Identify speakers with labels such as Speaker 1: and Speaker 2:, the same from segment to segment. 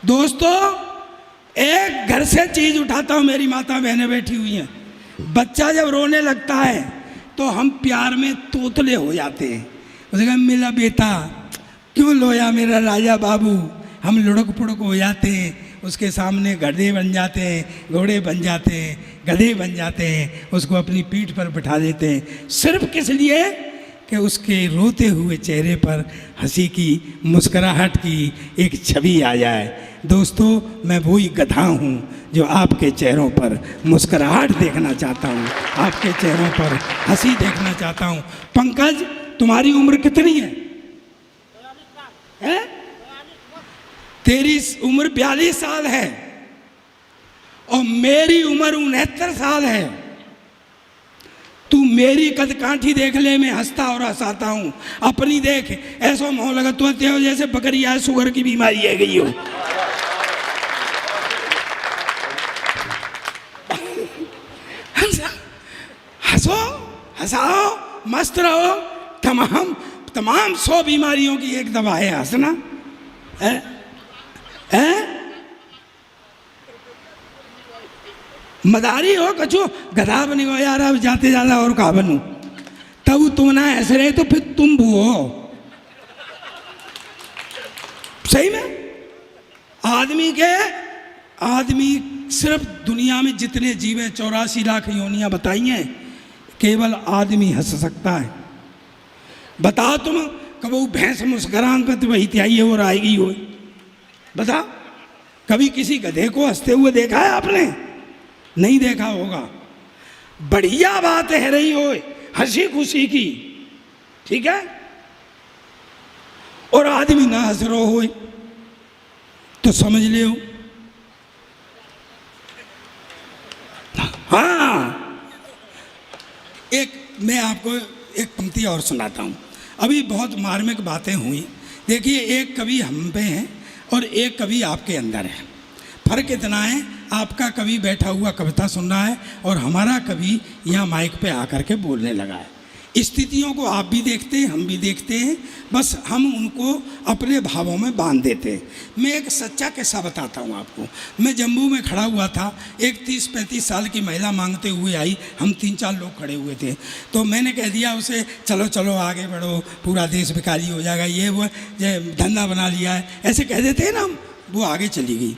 Speaker 1: दोस्तों, एक घर से चीज उठाता हूं, मेरी माता बहनें बैठी हुई हैं, बच्चा जब रोने लगता है तो हम प्यार में तोतले हो जाते हैं। उसने कहा मिला बेटा क्यों लोया मेरा राजा बाबू, हम लुढ़क पुढ़क हो जाते हैं, उसके सामने गधे बन जाते हैं, घोड़े बन जाते हैं, गधे बन जाते हैं, उसको अपनी पीठ पर बिठा देते हैं, सिर्फ किस लिए कि उसके रोते हुए चेहरे पर हंसी की, मुस्कुराहट की एक छवि आ जाए। दोस्तों, मैं वही गधा हूँ जो आपके चेहरों पर मुस्कुराहट देखना चाहता हूँ, आपके चेहरों पर हंसी देखना चाहता हूँ। पंकज, तुम्हारी उम्र कितनी है? तेरी उम्र 42 साल है और मेरी उम्र 69 साल है। तू मेरी कद काठी देख ले, मैं हंसता और हंसाता हूं। अपनी देख, ऐसा माहौल लगा तो जैसे बकरी है, शुगर की बीमारी है गई हो। हंसो, हंसाओ, मस्त रहो। तमाम 100 बीमारियों की एक दवा है हंसना। मदारी हो कछु, गधा बने हो यार, अब जाते जाता और कहा बनू, तब तुम ना ऐसे रहे तो फिर तुम भू हो। सही में आदमी सिर्फ दुनिया में जितने जीव हैं 84 लाख योनियां बताई हैं, केवल आदमी हंस सकता है। बताओ तुम, कभी भैंस मुस्कुरान पर तो वही त्याई और आएगी हो। बता, कभी किसी गधे को हंसते हुए देखा है आपने? नहीं देखा होगा। बढ़िया बात है रही हो हंसी खुशी की, ठीक है? और आदमी ना हंस रहा हो तो समझ लियो। हाँ, मैं आपको एक पंक्ति और सुनाता हूं। अभी बहुत मार्मिक बातें हुई। देखिए, एक कवि हम पे हैं और एक कवि आपके अंदर है। फर्क इतना है, आपका कवि बैठा हुआ कविता सुन रहा है और हमारा कवि यहाँ माइक पे आकर के बोलने लगा है। स्थितियों को आप भी देखते हैं, हम भी देखते हैं, बस हम उनको अपने भावों में बांध देते हैं। मैं एक सच्चा किस्सा बताता हूँ आपको। मैं जम्मू में खड़ा हुआ था, एक 30-35 साल की महिला मांगते हुए आई। हम 3-4 लोग खड़े हुए थे, तो मैंने कह दिया उसे, चलो चलो आगे बढ़ो, पूरा देश भिखारी हो जाएगा, ये वो धंधा बना लिया है, ऐसे कह देते हैं ना हम। वो आगे चली गई।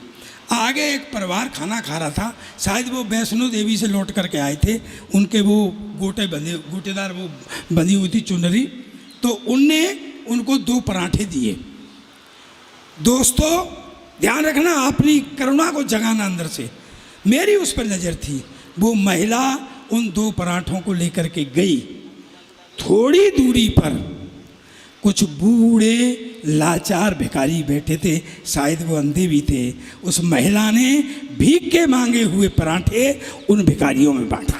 Speaker 1: आगे एक परिवार खाना खा रहा था, शायद वो वैष्णो देवी से लौट करके आए थे। उनके वो गोटेदार वो बंधी हुई थी चुनरी, तो उनने उनको 2 पराठे दिए। दोस्तों, ध्यान रखना, अपनी करुणा को जगाना अंदर से। मेरी उस पर नज़र थी। वो महिला उन 2 पराठों को लेकर के गई। थोड़ी दूरी पर कुछ बूढ़े लाचार भिखारी बैठे थे, शायद वो अंधे भी थे। उस महिला ने भीख के मांगे हुए पराठे उन भिखारियों में बांट दिए।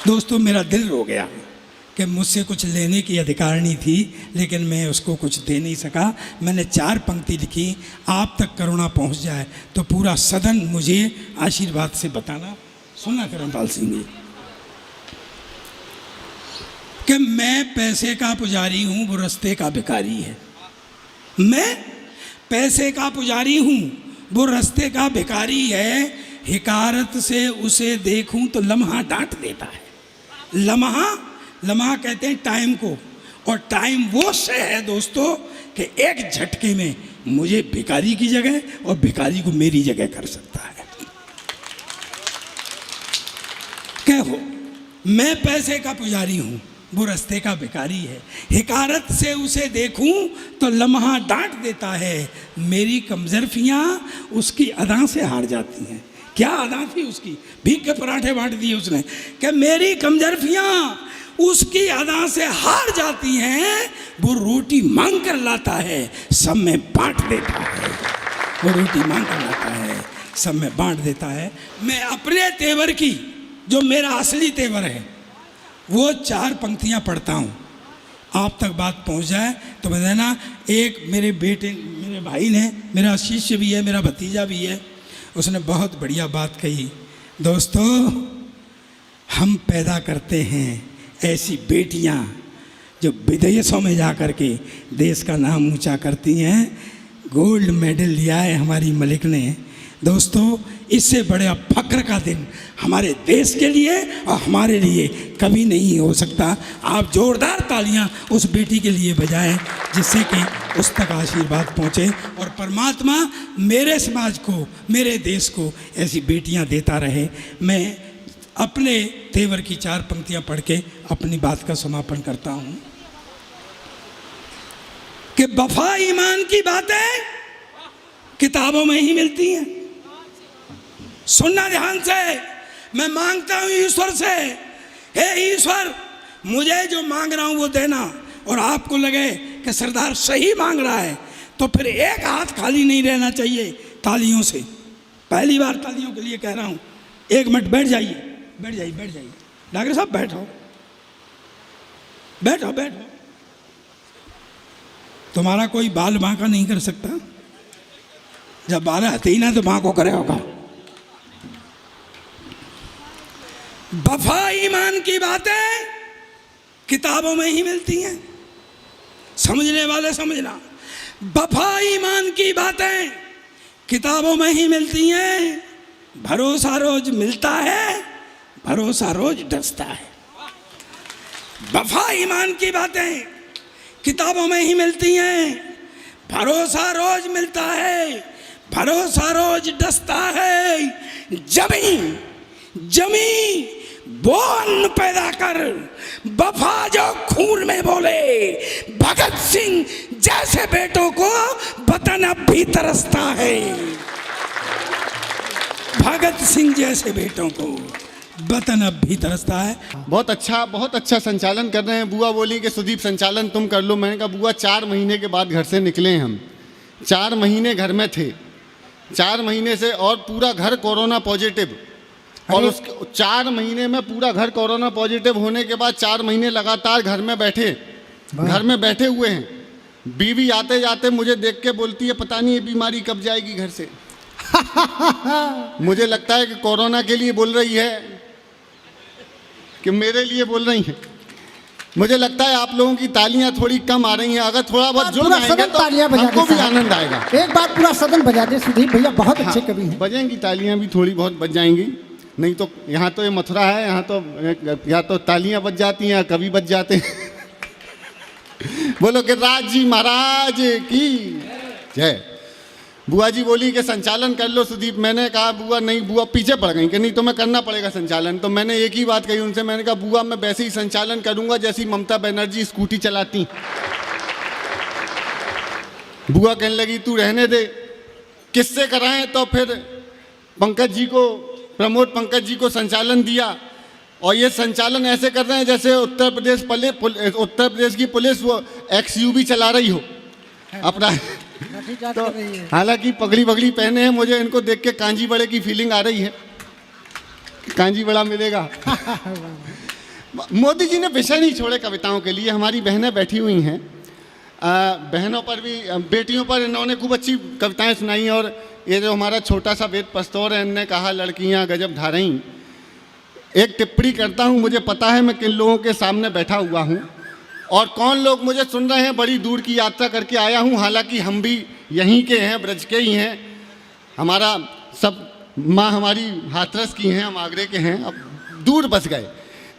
Speaker 1: दोस्तों, मेरा दिल रो गया कि मुझसे कुछ लेने की अधिकारिणी थी, लेकिन मैं उसको कुछ दे नहीं सका। मैंने 4 पंक्ति लिखी, आप तक करुणा पहुंच जाए तो पूरा सदन मुझे आशीर्वाद से बताना। सुना करणपाल सिंह जी कि मैं पैसे का पुजारी हूं, वो रास्ते का भिखारी है। मैं पैसे का पुजारी हूं, वो रास्ते का भिखारी है। हिकारत से उसे देखूं तो लम्हा डांट देता है। लम्हा कहते हैं टाइम को, और टाइम वो शय है दोस्तों कि एक झटके में मुझे भिखारी की जगह और भिखारी को मेरी जगह कर सकता है। क्या हो, मैं पैसे का पुजारी हूं, वो रास्ते का भिखारी है। हिकारत से उसे देखूं तो लम्हा डांट देता है। मेरी कमजरफियां उसकी अदा से हार जाती हैं। क्या अदा थी उसकी? भीख के पराठे बांट दिए उसने कि मेरी कमजरफियां उसकी अदा से हार जाती हैं। वो रोटी मांग कर लाता है, सब में बांट देता है। वो रोटी मांग कर लाता है, सब में बांट देता है। मैं अपने तेवर की, जो मेरा असली तेवर है, वो 4 पंक्तियां पढ़ता हूँ। आप तक बात पहुँच जाए तो मैं देना। एक मेरे बेटे, मेरे भाई ने, मेरा शिष्य भी है, मेरा भतीजा भी है, उसने बहुत बढ़िया बात कही। दोस्तों, हम पैदा करते हैं ऐसी बेटियां जो विदेशों में जा कर के देश का नाम ऊंचा करती हैं। गोल्ड मेडल लिया है हमारी मलिक ने। दोस्तों, इससे बड़े फख्र का दिन हमारे देश के लिए और हमारे लिए कभी नहीं हो सकता। आप जोरदार तालियां उस बेटी के लिए बजाएं जिससे कि उस तक आशीर्वाद पहुंचे और परमात्मा मेरे समाज को, मेरे देश को ऐसी बेटियां देता रहे। मैं अपने तेवर की 4 पंक्तियां पढ़ के अपनी बात का समापन करता हूं कि वफा ईमान की बातें किताबों में ही मिलती हैं। सुनना ध्यान से, मैं मांगता हूं ईश्वर से, हे ईश्वर मुझे जो मांग रहा हूं वो देना। और आपको लगे कि सरदार सही मांग रहा है तो फिर एक हाथ खाली नहीं रहना चाहिए तालियों से। पहली बार तालियों के लिए कह रहा हूं। 1 मिनट बैठ जाइए, बैठ जाइए, बैठ जाइए। डॉक्टर साहब बैठो, बैठो, बैठो। तुम्हारा कोई बाल बांका नहीं कर सकता। जब बाल आते ही ना तो बांको करे होगा। वफा ईमान की बातें किताबों में ही मिलती हैं। समझने वाले समझना, वफा ईमान की बातें किताबों में ही मिलती हैं। भरोसा रोज मिलता है, भरोसा रोज डसता है। वफा ईमान की बातें किताबों में ही मिलती हैं। भरोसा रोज मिलता है, भरोसा रोज डसता है। जमी वो अन्न पैदा कर, वफा जो खून में बोले। भगत सिंह जैसे बेटों को वतन अब भी तरसता है। भगत सिंह जैसे बेटों को वतन अब भी तरसता है।
Speaker 2: बहुत अच्छा संचालन कर रहे हैं। बुआ बोली कि सुदीप संचालन तुम कर लो। मैंने कहा बुआ 4 महीने के बाद घर से निकले हम। 4 महीने घर में थे, 4 महीने से, और पूरा घर कोरोना पॉजिटिव। और उस 4 महीने में पूरा घर कोरोना पॉजिटिव होने के बाद 4 महीने लगातार घर में बैठे हुए हैं। बीवी आते जाते मुझे देख के बोलती है पता नहीं ये बीमारी कब जाएगी घर से। मुझे लगता है कि कोरोना के लिए बोल रही है कि मेरे लिए बोल रही है। मुझे लगता है आप लोगों की तालियां थोड़ी कम आ रही हैं। अगर थोड़ा बहुत जुड़ जाएंगे तो हमको भी आनंद आएगा।
Speaker 3: एक बार पूरा सदन बजा दे सुदीप भैया, बहुत अच्छे कवि हैं।
Speaker 2: बजेंगी तालियां भी, थोड़ी बहुत बज जाएंगी। नहीं तो यहाँ तो ये मथुरा है, यहाँ तो या तो तालियां बज जाती हैं या कवि बज जाते हैं। बोलो कि राज जी महाराज की जय। बुआ जी बोली कि संचालन कर लो सुदीप। मैंने कहा बुआ नहीं, बुआ पीछे पड़ गई कि नहीं तुम्हें करना पड़ेगा संचालन। तो मैंने एक ही बात कही उनसे, मैंने कहा बुआ मैं वैसे ही संचालन करूंगा जैसी ममता बनर्जी स्कूटी चलाती। बुआ कहने लगी तू रहने दे, किससे कराएं। तो फिर पंकज जी को, प्रमोद पंकज जी को संचालन दिया। और ये संचालन ऐसे कर रहे हैं जैसे उत्तर प्रदेश की पुलिस वो XUV चला रही हो अपना। तो हालांकि पगड़ी वगड़ी पहने हैं, मुझे इनको देख के कांजी बड़े की फीलिंग आ रही है। कांजी बड़ा मिलेगा। मोदी जी ने विषय नहीं छोड़े कविताओं के लिए। हमारी बहनें बैठी हुई हैं, बहनों पर भी, बेटियों पर इन्होंने खूब अच्छी कविताएं सुनाई। और ये जो हमारा छोटा सा वेद पस्तौर है, इनने कहा लड़कियां गजब धारई। एक टिप्पणी करता हूँ, मुझे पता है मैं किन लोगों के सामने बैठा हुआ हूँ और कौन लोग मुझे सुन रहे हैं। बड़ी दूर की यात्रा करके आया हूँ, हालांकि हम भी यहीं के हैं, ब्रज के ही हैं। हमारा सब माँ हमारी हाथरस की हैं, हम आगरे के हैं, अब दूर बस गए।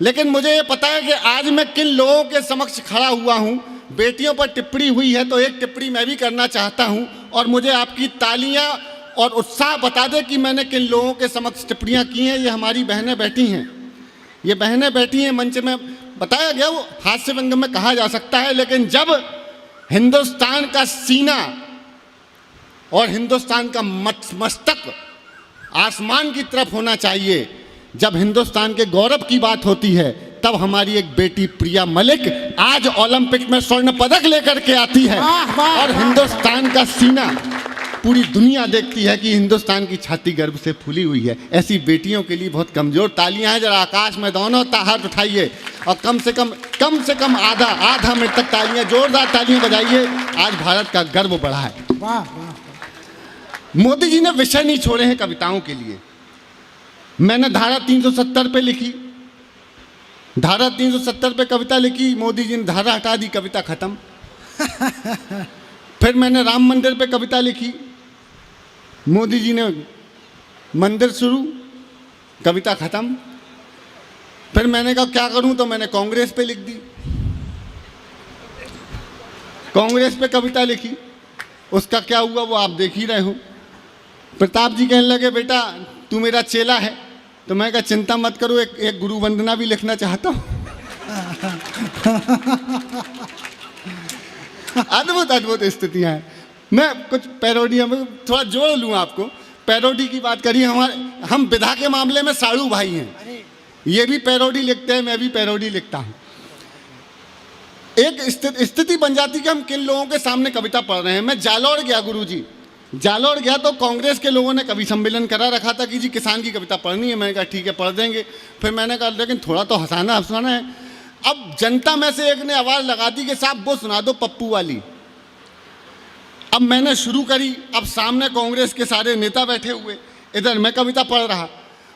Speaker 2: लेकिन मुझे ये पता है कि आज मैं किन लोगों के समक्ष खड़ा हुआ हूँ। बेटियों पर टिप्पणी हुई है तो एक टिप्पणी मैं भी करना चाहता हूँ, और मुझे आपकी तालियाँ और उत्साह बता दे कि मैंने किन लोगों के समक्ष टिप्पणियाँ की हैं। ये हमारी बहनें बैठी हैं, ये बहनें बैठी हैं मंच में। बताया गया वो हास्य व्यंग में कहा जा सकता है, लेकिन जब हिंदुस्तान का सीना और हिंदुस्तान का मस्तक आसमान की तरफ होना चाहिए, जब हिंदुस्तान के गौरव की बात होती है, तब हमारी एक बेटी प्रिया मलिक आज ओलंपिक में स्वर्ण पदक लेकर के आती है। और हिंदुस्तान का सीना, पूरी दुनिया देखती है कि हिंदुस्तान की छाती गर्व से फूली हुई है। ऐसी बेटियों के लिए बहुत कमजोर तालियां हैं। जरा आकाश में दोनों हाथ उठाइए और कम से कम आधा मिनट तक तालियां, जोरदार तालियां बजाइए। आज भारत का गर्व बढ़ा है।
Speaker 3: वाह वाह।
Speaker 2: मोदी जी ने विषय नहीं छोड़े हैं कविताओं के लिए। मैंने धारा 370 पे लिखी, धारा 370 पे कविता लिखी, मोदी जी ने धारा हटा दी, कविता खत्म। फिर मैंने राम मंदिर पे कविता लिखी, मोदी जी ने मंदिर शुरू, कविता खत्म। फिर मैंने कहा क्या करूं, तो मैंने कांग्रेस पे लिख दी, कांग्रेस पे कविता लिखी, उसका क्या हुआ वो आप देख ही रहे हो। प्रताप जी कहने लगे बेटा तू मेरा चेला है, तो मैं कहा चिंता मत करो, एक गुरु वंदना भी लिखना चाहता हूँ। अद्भुत अद्भुत स्थितियाँ हैं। मैं कुछ पैरोडी में थोड़ा जोड़ लूँ आपको। पैरोडी की बात करिए, हम विधा के मामले में साड़ू भाई हैं, ये भी पैरोडी लिखते हैं, मैं भी पैरोडी लिखता हूँ। एक स्थिति बन जाती कि हम किन लोगों के सामने कविता पढ़ रहे हैं। मैं जालौर गया, गुरुजी जालौर गया तो कांग्रेस के लोगों ने कवि सम्मेलन करा रखा था कि जी किसान की कविता पढ़नी है। मैंने कहा ठीक है पढ़ देंगे। फिर मैंने कहा लेकिन थोड़ा तो हंसाना है। अब जनता में से एक ने आवाज़ लगा दी कि साहब वो सुना दो पप्पू वाली। अब मैंने शुरू करी, अब सामने कांग्रेस के सारे नेता बैठे हुए, इधर मैं कविता पढ़ रहा,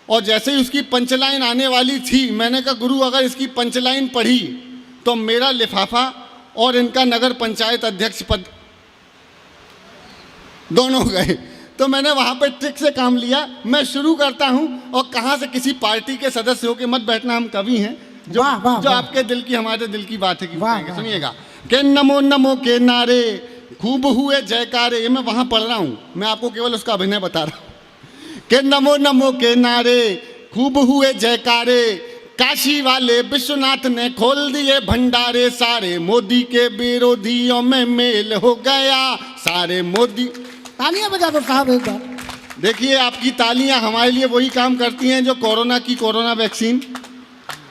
Speaker 2: और जैसे ही उसकी पंचलाइन आने वाली थी मैंने कहा गुरु अगर इसकी पंचलाइन पढ़ी तो मेरा लिफाफा और इनका नगर पंचायत अध्यक्ष पद दोनों गए। तो मैंने वहाँ पे ट्रिक से काम लिया, मैं शुरू करता हूँ और कहाँ से किसी पार्टी के सदस्य हो के मत बैठना, हम कवि हैं जो आपके दिल की हमारे दिल की बात है कि सुनिएगा। के नमो नमो के नारे खूब हुए जयकारे, ये मैं वहाँ पढ़ रहा हूँ, मैं आपको केवल उसका अभिनय बता रहा हूँ। के नमो नमो के नारे खूब हुए जयकारे, काशी वाले विश्वनाथ ने खोल दिए भंडारे, सारे मोदी के विरोधियों में मेल हो गया, सारे मोदी।
Speaker 3: तालियां बजा दो साहब एक बार।
Speaker 2: देखिए आपकी तालियां हमारे लिए वही काम करती हैं जो कोरोना वैक्सीन,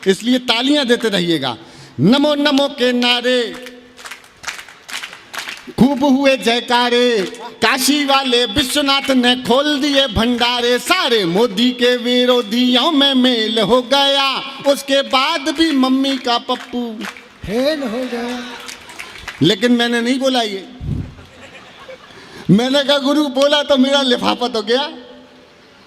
Speaker 2: इसलिए तालियां देते रहिएगा। नमो नमो के नारे खूब हुए जयकारे, काशी वाले विश्वनाथ ने खोल दिए भंडारे, सारे मोदी के विरोधियों में मेल हो गया, उसके बाद भी मम्मी का पप्पू
Speaker 3: फेल हो गया।
Speaker 2: लेकिन मैंने नहीं बोला ये, मैंने कहा गुरु बोला तो मेरा लिफाफा तो गया,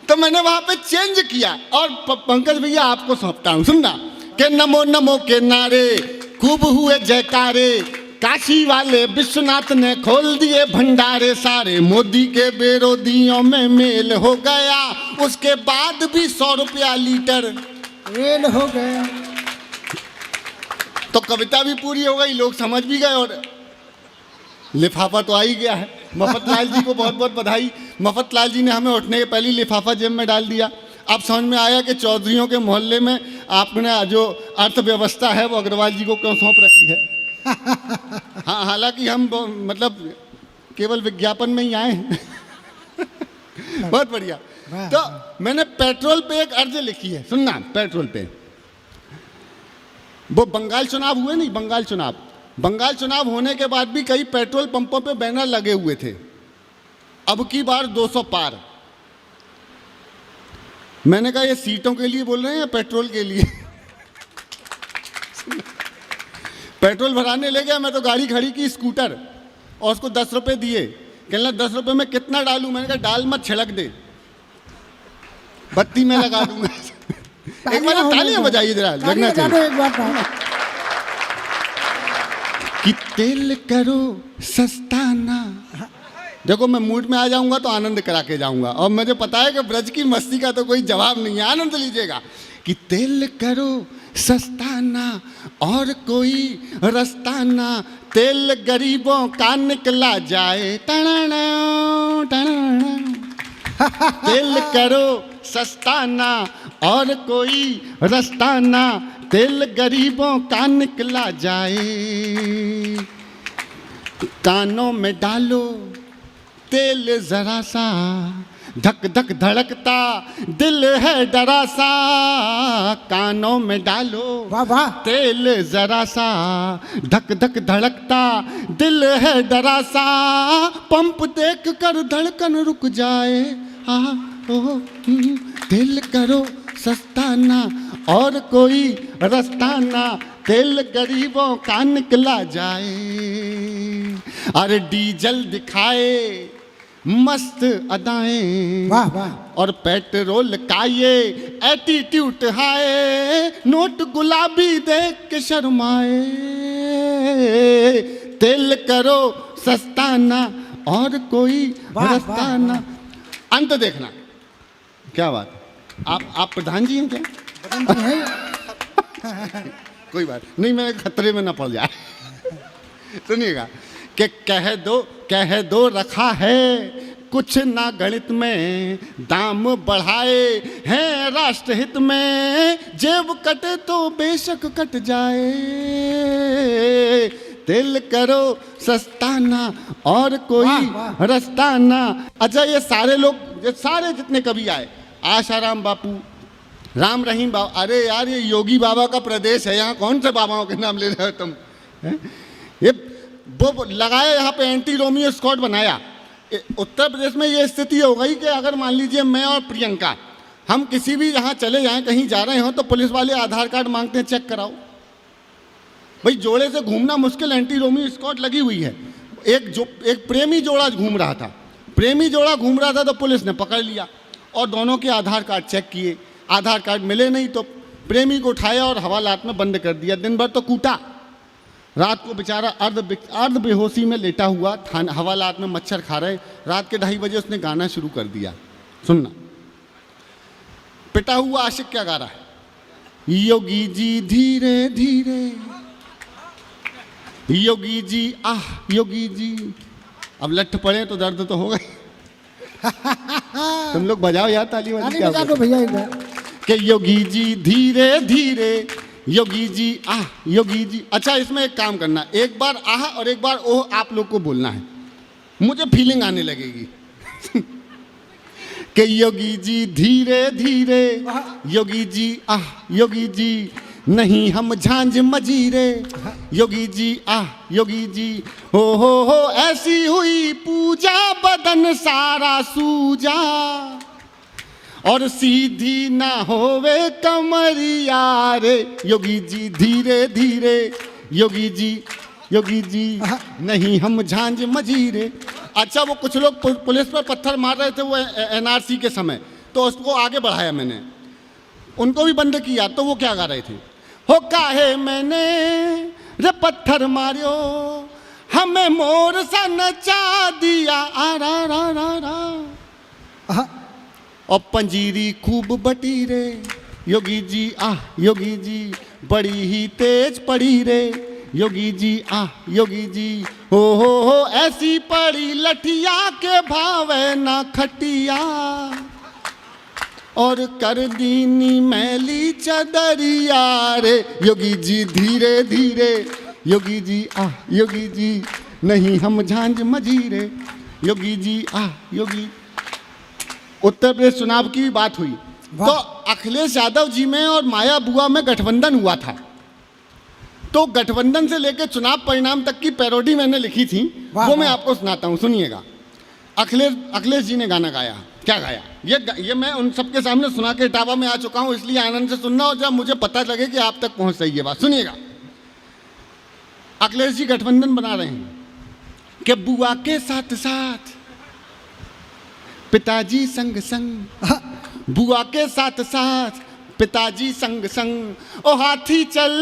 Speaker 2: तो मैंने वहां पे चेंज किया। और पंकज भैया आपको सौंपता हूं, सुनना। के नमो नमो के नारे खूब हुए जयकारे, काशी वाले विश्वनाथ ने खोल दिए भंडारे, सारे मोदी के विरोधियों में मेल हो गया, उसके बाद भी 100 रुपया लीटर
Speaker 3: फेल हो गया।
Speaker 2: तो कविता भी पूरी हो गई, लोग समझ भी गए और लिफाफा तो आ ही गया है। मफतलाल जी को बहुत बहुत बधाई। मफतलाल जी ने हमें उठने के पहले लिफाफा जेब में डाल दिया। अब समझ में आया कि चौधरियों के मोहल्ले में आपने जो अर्थव्यवस्था है वो अग्रवाल जी को क्यों सौंप रखी है। हाँ, हालांकि हम मतलब केवल विज्ञापन में ही आए हैं। बहुत बढ़िया। तो मैंने पेट्रोल पे एक अर्ज लिखी है, सुनना। पेट्रोल पे वो बंगाल चुनाव हुए नहीं, बंगाल चुनाव होने के बाद भी कई पेट्रोल पंपों पे बैनर लगे हुए थे, अब की बार 200 पार। मैंने कहा ये सीटों के लिए बोल रहे हैं या पेट्रोल के लिए। पेट्रोल भराने ले गया मैं, तो गाड़ी खड़ी की स्कूटर, और उसको 10 रुपये दिए। कहना 10 रुपये में कितना डालूं? मैंने कहा डाल मत, छिड़क दे, बत्ती में लगा दूंगा। एक बार तालियां बजाइए जरा, लगना चाहिए। कि तेल करो सस्ता ना। देखो मैं मूड में आ जाऊंगा तो आनंद करा के जाऊंगा, और मुझे पता है कि ब्रज की मस्ती का तो कोई जवाब नहीं है, आनंद लीजिएगा। कि तेल करो सस्ता ना और कोई रास्ता ना, तेल गरीबों का निकला जाए। तेल करो सस्ता ना और कोई रास्ता ना, तेल गरीबों का निकला जाए। कानों में डालो तेल जरा सा, धक धक धड़कता दिल है डरा सा। कानों में डालो
Speaker 3: वाह वाह
Speaker 2: तेल जरा सा, धक धक धड़कता दिल है डरा सा। पंप देख कर धड़कन रुक जाए। तेल करो सस्ता ना और कोई रास्ता ना, तेल गरीबों का निकला जाए। अरे डीजल दिखाए मस्त अदाएं,
Speaker 3: वाह वाह।
Speaker 2: और पेट्रोल का ये एटीट्यूड हाय, नोट गुलाबी देख के शर्माए। तेल करो सस्ता ना और कोई
Speaker 3: वाह,
Speaker 2: रास्ता
Speaker 3: वाह,
Speaker 2: ना। अंत देखना। क्या बात, आप प्रधान जी हैं क्या?
Speaker 3: बदन जी है।
Speaker 2: कोई बात नहीं, मैं खतरे में ना पड़ जाए। सुनिएगा कि कह दो रखा है कुछ ना गणित में, दाम बढ़ाए हैं राष्ट्रहित में, जेब कटे तो बेशक कट जाए। तेल करो सस्ता ना और कोई
Speaker 3: वाह,
Speaker 2: रास्ता ना। अच्छा, ये सारे लोग, ये सारे जितने कवि आए, आशाराम बापू, राम रहीम बाबा, अरे यार ये योगी बाबा का प्रदेश है, यहाँ कौन से बाबाओं के नाम ले रहे हो तुम? ये वो लगाया यहाँ पे एंटी रोमियो स्क्वाड बनाया। उत्तर प्रदेश में ये स्थिति हो गई कि अगर मान लीजिए मैं और प्रियंका हम किसी भी यहाँ चले जाएं, कहीं जा रहे हो, तो पुलिस वाले आधार कार्ड मांगते हैं, चेक कराओ। भाई जोड़े से घूमना मुश्किल, एंटी रोमियो स्क्वाड लगी हुई है। एक प्रेमी जोड़ा घूम रहा था, तो पुलिस ने पकड़ लिया और दोनों के आधार कार्ड चेक किए, आधार कार्ड मिले नहीं तो प्रेमी को उठाया और हवालात में बंद कर दिया। दिन भर तो कूटा, रात को बेचारा अर्ध बेहोशी में लेटा हुआ थाना हवालात में, मच्छर खा रहे। रात के 2:30 बजे उसने गाना शुरू कर दिया। सुनना, पिटा हुआ आशिक क्या गा रहा है? योगी जी धीरे धीरे, योगी जी आह योगी जी। अब लठ पड़े तो दर्द तो होगा। तुम लोग बजाओ यार ताली वाली।
Speaker 3: ताली
Speaker 2: क्या
Speaker 3: बजा दो भैया एक बार।
Speaker 2: कि योगी जी धीरे धीरे, योगी जी आह योगी जी। अच्छा, इसमें एक काम करना, एक बार आह और एक बार ओह आप लोग को बोलना है, मुझे फीलिंग आने लगेगी। कि योगी जी धीरे धीरे, योगी जी आह योगी जी, नहीं हम झांझ मजीरे, योगी जी आह योगी जी। हो ऐसी हुई पूजा बदन सारा सूजा, और सीधी ना होवे कमरिया रे, योगी जी धीरे धीरे, योगी जी नहीं हम झांझ मजीरे। अच्छा, वो कुछ लोग पुलिस पर पत्थर मार रहे थे वो एनआरसी के समय, तो उसको आगे बढ़ाया मैंने, उनको भी बंद किया। तो वो क्या गा रहे थे? हो काहे मैंने रे पत्थर मारियो, हमें मोर सा नचा दिया आ रा रा रा रा, और पंजीरी खूब बटी रे, योगी जी आह योगी जी, बड़ी ही तेज पड़ी रे, योगी जी आह योगी जी। हो ऐसी पड़ी लठिया के भावे ना खटिया, और कर दीनी मैली चदरिया रे, योगी जी धीरे धीरे, योगी जी आह योगी जी, नहीं हम झांझ मजीरे, योगी जी आह योगी। उत्तर प्रदेश चुनाव की बात हुई तो अखिलेश यादव जी में और माया बुआ में गठबंधन हुआ था। तो गठबंधन से लेकर चुनाव परिणाम तक की पैरोडी मैंने लिखी थी, वो मैं आपको सुनाता हूँ, सुनिएगा। अखिलेश जी ने गाना गाया। क्या गाया? ये मैं उन सबके सामने सुना के इटावा में आ चुका हूँ, इसलिए आनंद से सुनना, और जब मुझे पता लगे कि आप तक पहुँच रही है बात, सुनिएगा। अखिलेश जी गठबंधन बना रहे हैं कि बुआ के साथ साथ पिताजी संग संग, बुआ के साथ साथ पिताजी संग संग, ओ हाथी चल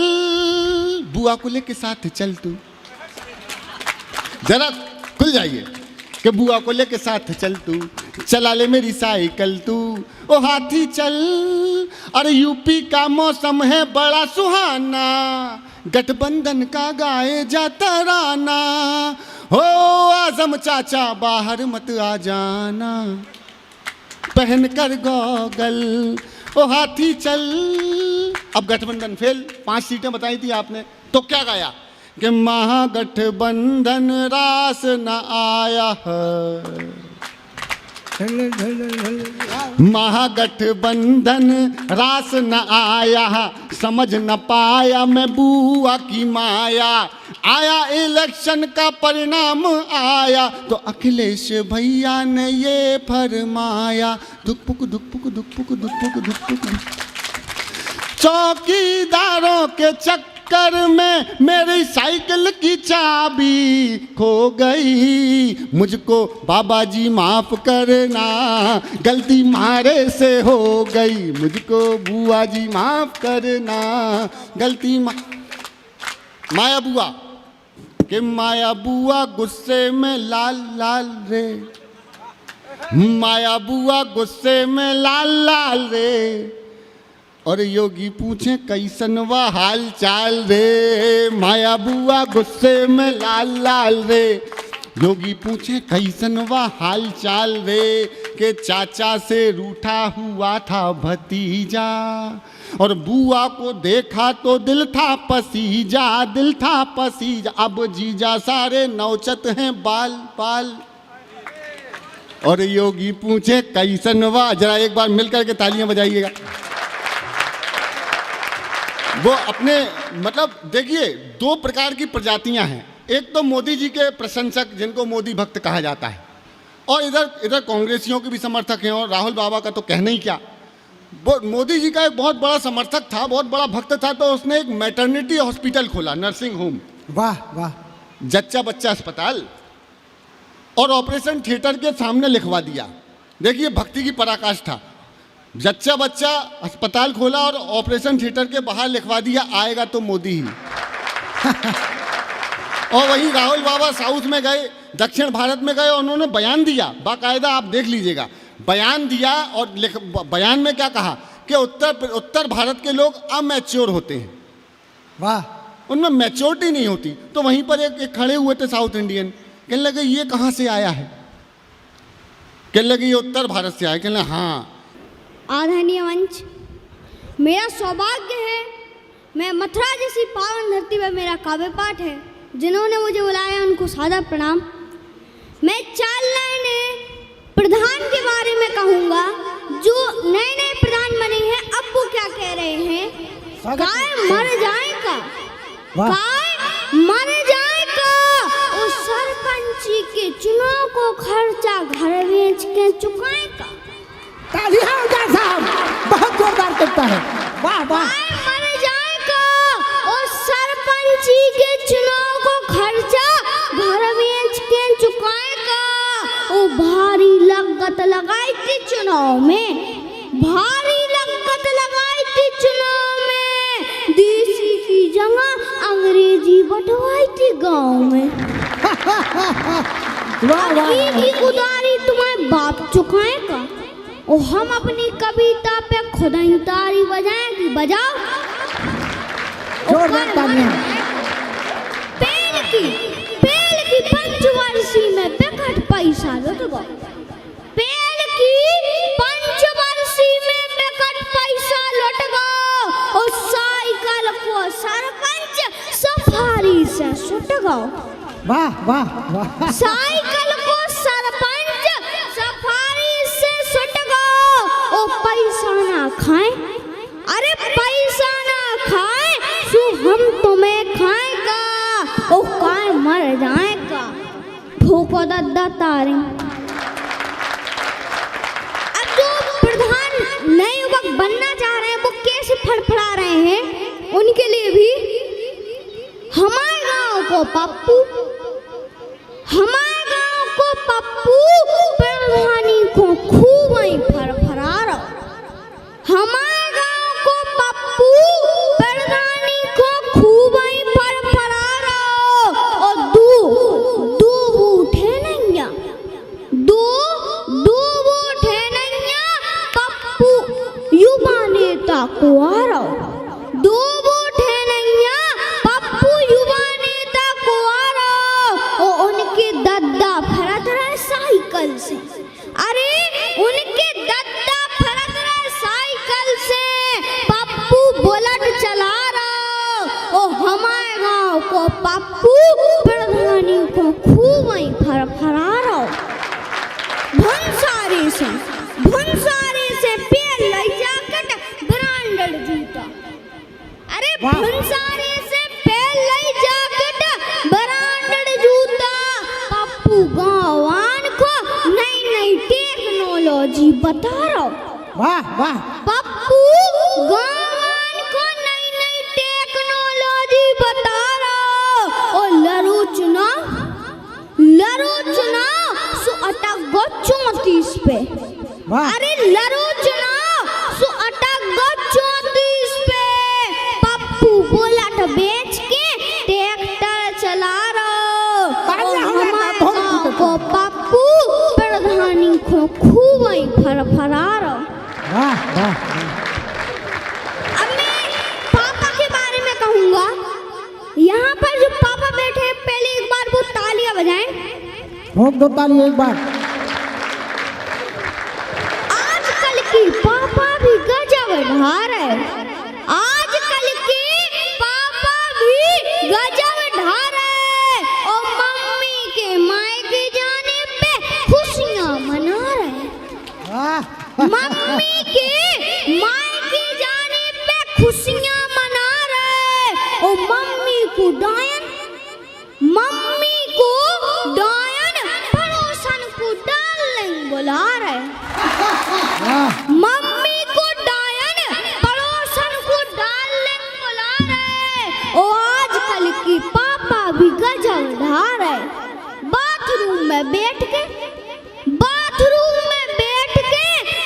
Speaker 2: बुआ को लेके साथ चल, तू जरा खुल जाइए, कि बुआ को लेके साथ चल, तू चला ले मेरी साइकिल तू, ओ हाथी चल। अरे यूपी का मौसम है बड़ा सुहाना, गठबंधन का गाए जाता राना, हो आजम चाचा बाहर मत आ जाना, पहन कर गॉगल, ओ हाथी चल। अब गठबंधन फेल, 5 सीटें बताई थी आपने, तो क्या गाया कि महागठबंधन रास न आया है, महागठबंधन रास न आया, समझ न पाया मैं बुआ की माया, आया इलेक्शन का परिणाम आया, तो अखिलेश भैया ने ये फरमाया, दुख पुक दुख पुक दुख पुक दुख पुक दुख पुक, चौकीदारों के चक्कर चक्कर में मेरी साइकिल की चाबी खो गई। मुझको बाबा जी माफ करना, गलती मारे से हो गई। मुझको बुआ जी माफ करना, गलती माया बुआ कि माया बुआ गुस्से में लाल लाल रे, माया बुआ गुस्से में लाल लाल रे। और योगी पूछे कैसन वा हाल चाल रे, माया बुआ गुस्से में लाल लाल रे। योगी पूछे कैसन वा हाल चाल रे, के चाचा से रूठा हुआ था भतीजा, और बुआ को देखा तो दिल था पसीजा, दिल था पसीजा। अब जीजा सारे नौचत हैं बाल बाल। और योगी पूछे कैसन वा, जरा एक बार मिलकर के तालियां बजाइएगा। वो अपने मतलब देखिए, दो प्रकार की प्रजातियां हैं। एक तो मोदी जी के प्रशंसक जिनको मोदी भक्त कहा जाता है, और इधर कांग्रेसियों के भी समर्थक हैं। और राहुल बाबा का तो कहना ही क्या, वो मोदी जी का एक बहुत बड़ा समर्थक था, बहुत बड़ा भक्त था, तो उसने एक मैटरनिटी हॉस्पिटल खोला, नर्सिंग होम।
Speaker 3: वाह वाह।
Speaker 2: जच्चा बच्चा अस्पताल, और ऑपरेशन थिएटर के सामने लिखवा दिया। देखिए भक्ति की पराकाष्ठा। जच्चा बच्चा अस्पताल खोला और ऑपरेशन थिएटर के बाहर लिखवा दिया, आएगा तो मोदी ही। और वहीं राहुल बाबा साउथ में गए, दक्षिण भारत में गए, उन्होंने बयान दिया, बाकायदा आप देख लीजिएगा, बयान दिया। और बयान में क्या कहा कि उत्तर भारत के लोग अमैच्योर होते हैं।
Speaker 3: वाह।
Speaker 2: उनमें मैच्योरिटी नहीं होती। तो वहीं पर एक खड़े हुए थे साउथ इंडियन, कहने लगे ये कहाँ से आया है, कहने लगे ये उत्तर भारत से आया। कहने लगे हाँ।
Speaker 4: आदरणीय मंच, मेरा सौभाग्य है, मैं मथुरा जैसी पावन धरती पर मेरा काव्य पाठ है। जिन्होंने मुझे बुलाया उनको सादर प्रणाम। मैं 4 लाइनें प्रधान के बारे में कहूँगा, जो नए नए प्रधान बने हैं। अब वो क्या कह रहे हैं, काय मर जाएगा, काय मर जाएगा, उस सरपंची के चुनाव को खर्चा घर बेच के चुकाएगा।
Speaker 3: तालियां हो जाए साहब, बहुत जोरदार करता है। वाह वाह।
Speaker 4: मर जाएगा और सरपंची के चुनाव को खर्चा घर बेच के चुकाएगा। वो भारी लागत लगाई थी चुनाव में, भारी लागत लगाई थी चुनाव में, देसी की जगह अंग्रेजी बंटवाई थी गांव में।
Speaker 3: वाह वाह।
Speaker 4: की उधारी तुम्हारे बाप चुकाएगा। और हम अपनी कविता पे खुद ही तारी बजाएंगे, बजाओ
Speaker 3: जोरदार तालियां।
Speaker 4: पेड़ की पंचवर्षी में बेकट पैसा लुट गो, पेड़ की पंचवर्षी में बेकट पैसा लुट गो। और साइकिल को सरपंच सफारी से सुट गो।
Speaker 3: वाह वाह वाह।
Speaker 4: साइकिल को सरपंच सफारी से सुट गो। ओ पैसा ना खाए, अरे पैसा ना खाए, सो हम तुम्हें खाएगा। ओ काय मर जाएगा, ठोको दद्दा तारे। अब जो प्रधान नए युवक बनना चाह रहे हैं वो कैसे फड़फड़ा रहे हैं, उनके लिए भी हमारे गांव को पप्पू, हमारे गांव को पप्पू प्रधानी को खूब ही फरफरा रहा। हमारे गांव को पप्पू प्रधानी को खूब ही फरफरा रहा। और दो उठे नैया, दो उठे नैया, पप्पू युवा नेता को आ रहा। दो उठे नैया, पप्पू युवा नेता को आ रहा। और उनके दद्दा फरक रहे साइकिल से, अरे उनके दद्दा फरक रहे साइकिल से, पप्पू बुलेट चला रहा। और हमारे गांव को पप्पू प्रधानी को खूब ही फरफरा रहा। भुनसारी से पेड़ ले जाकर ब्रांडेड जूता, अरे भुनसारी से पेड़ ले जाकर ब्रांडेड जूता। पप्पू गांवान को नई नई टेक्नोलॉजी बता रहा।
Speaker 3: वाह वाह।
Speaker 4: पप्पू गांवान को नई नई टेक्नोलॉजी पे।
Speaker 3: वाह
Speaker 4: अरे लरोचना सो अटक गो 34 पे। पप्पू बुलेट बेच के ट्रैक्टर चला रहा।
Speaker 3: तालियां हो जाए,
Speaker 4: हमारे
Speaker 3: बहुत
Speaker 4: गाँव
Speaker 3: खूब।
Speaker 4: को पप्पू प्रधानी को खूब ही फरफरा रहा।
Speaker 3: वाह वाह
Speaker 4: अब मैं पापा के बारे में कहूँगा। यहाँ पर जो पापा बैठे हैं, पहले एक बार वो तालियां बजाएं।
Speaker 3: ठोक दो ताली एक बार।
Speaker 4: आजकल की पापा भी गजब ढा रहे। आजकल के पापा भी गजब ढा रहे और मम्मी के मायके जाने पे खुशियाँ मना रहे।
Speaker 3: वाह
Speaker 4: मम्मी के मायके जाने पे खुशियाँ मना रहे और मम्मी को डायन पड़ोसन को डार्लिंग बुला रहे।
Speaker 3: वाह
Speaker 4: मम्मी को डायन पड़ोसन को डार्लिंग बुला रहे और आजकल की पापा भी गजब ढा रहे। बाथरूम में बैठ के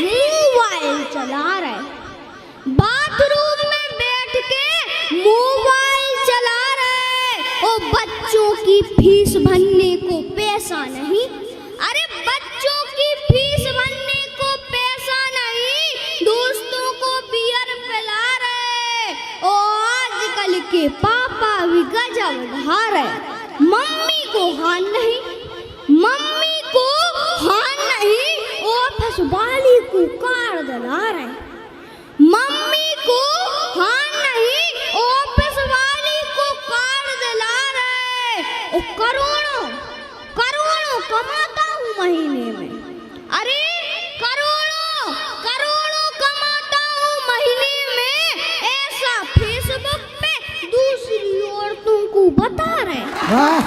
Speaker 4: मोबाइल चला रहे। बाथरूम में बैठ के मोबाइल चला रहे और बच्चों की फीस भरने को पैसा नहीं। अरे बच्चों की फीस भरने को पैसा नहीं, दोस्तों को बियर पिला रहे और आजकल के पापा भी गजब ढा रहे। मम्मी को हान नहीं, मम्मी को हान नहीं, ऑफिस वाली को कार दिला रहे। मम्मी को हान नहीं, ऑफिस वाली को कार दिला रहे और करोड़ों करोड़ों कमाता हूँ महीने में। अरे करोड़ों करोड़ों कमाता हूँ महीने में, ऐसा फेसबुक पे दूसरी औरतों को बता रहे।
Speaker 3: वाह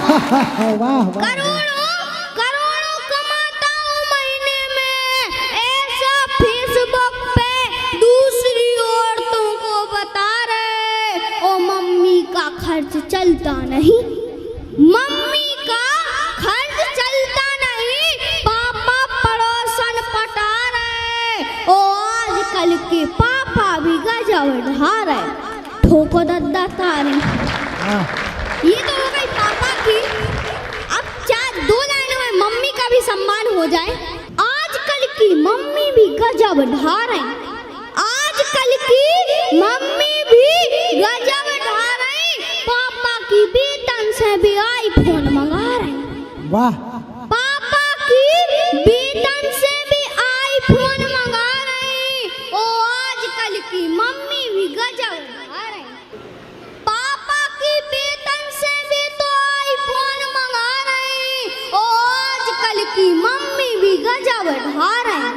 Speaker 3: वाह
Speaker 4: करोड़ों करोड़ों कमाता हूँ महीने में, ऐसा फेसबुक पे दूसरी औरतों को बता रहे और मम्मी का खर्च चलता नहीं। मम्मी का खर्च चलता नहीं, पापा पड़ोसन पटा रहे और आजकल के पापा भी गजब ढा रहे। ठोको दद्दा तारे। ये तो हो गई पापा की। अब 2 लाइनों में मम्मी का भी सम्मान हो जाए। आजकल की मम्मी भी गजब ढा रहे। आजकल की मम्मी भी गजब ढा रही। पापा की वेतन से भी आईफोन मंगा रहे।
Speaker 3: वाह
Speaker 4: पापा की वेतन से भी आईफोन मंगा रही और आजकल की मम्मी भी गजब ढा रही। पापा की वेतन से भी तो आईफोन मंगा रही और आजकल की मम्मी भी गजब ढा रही।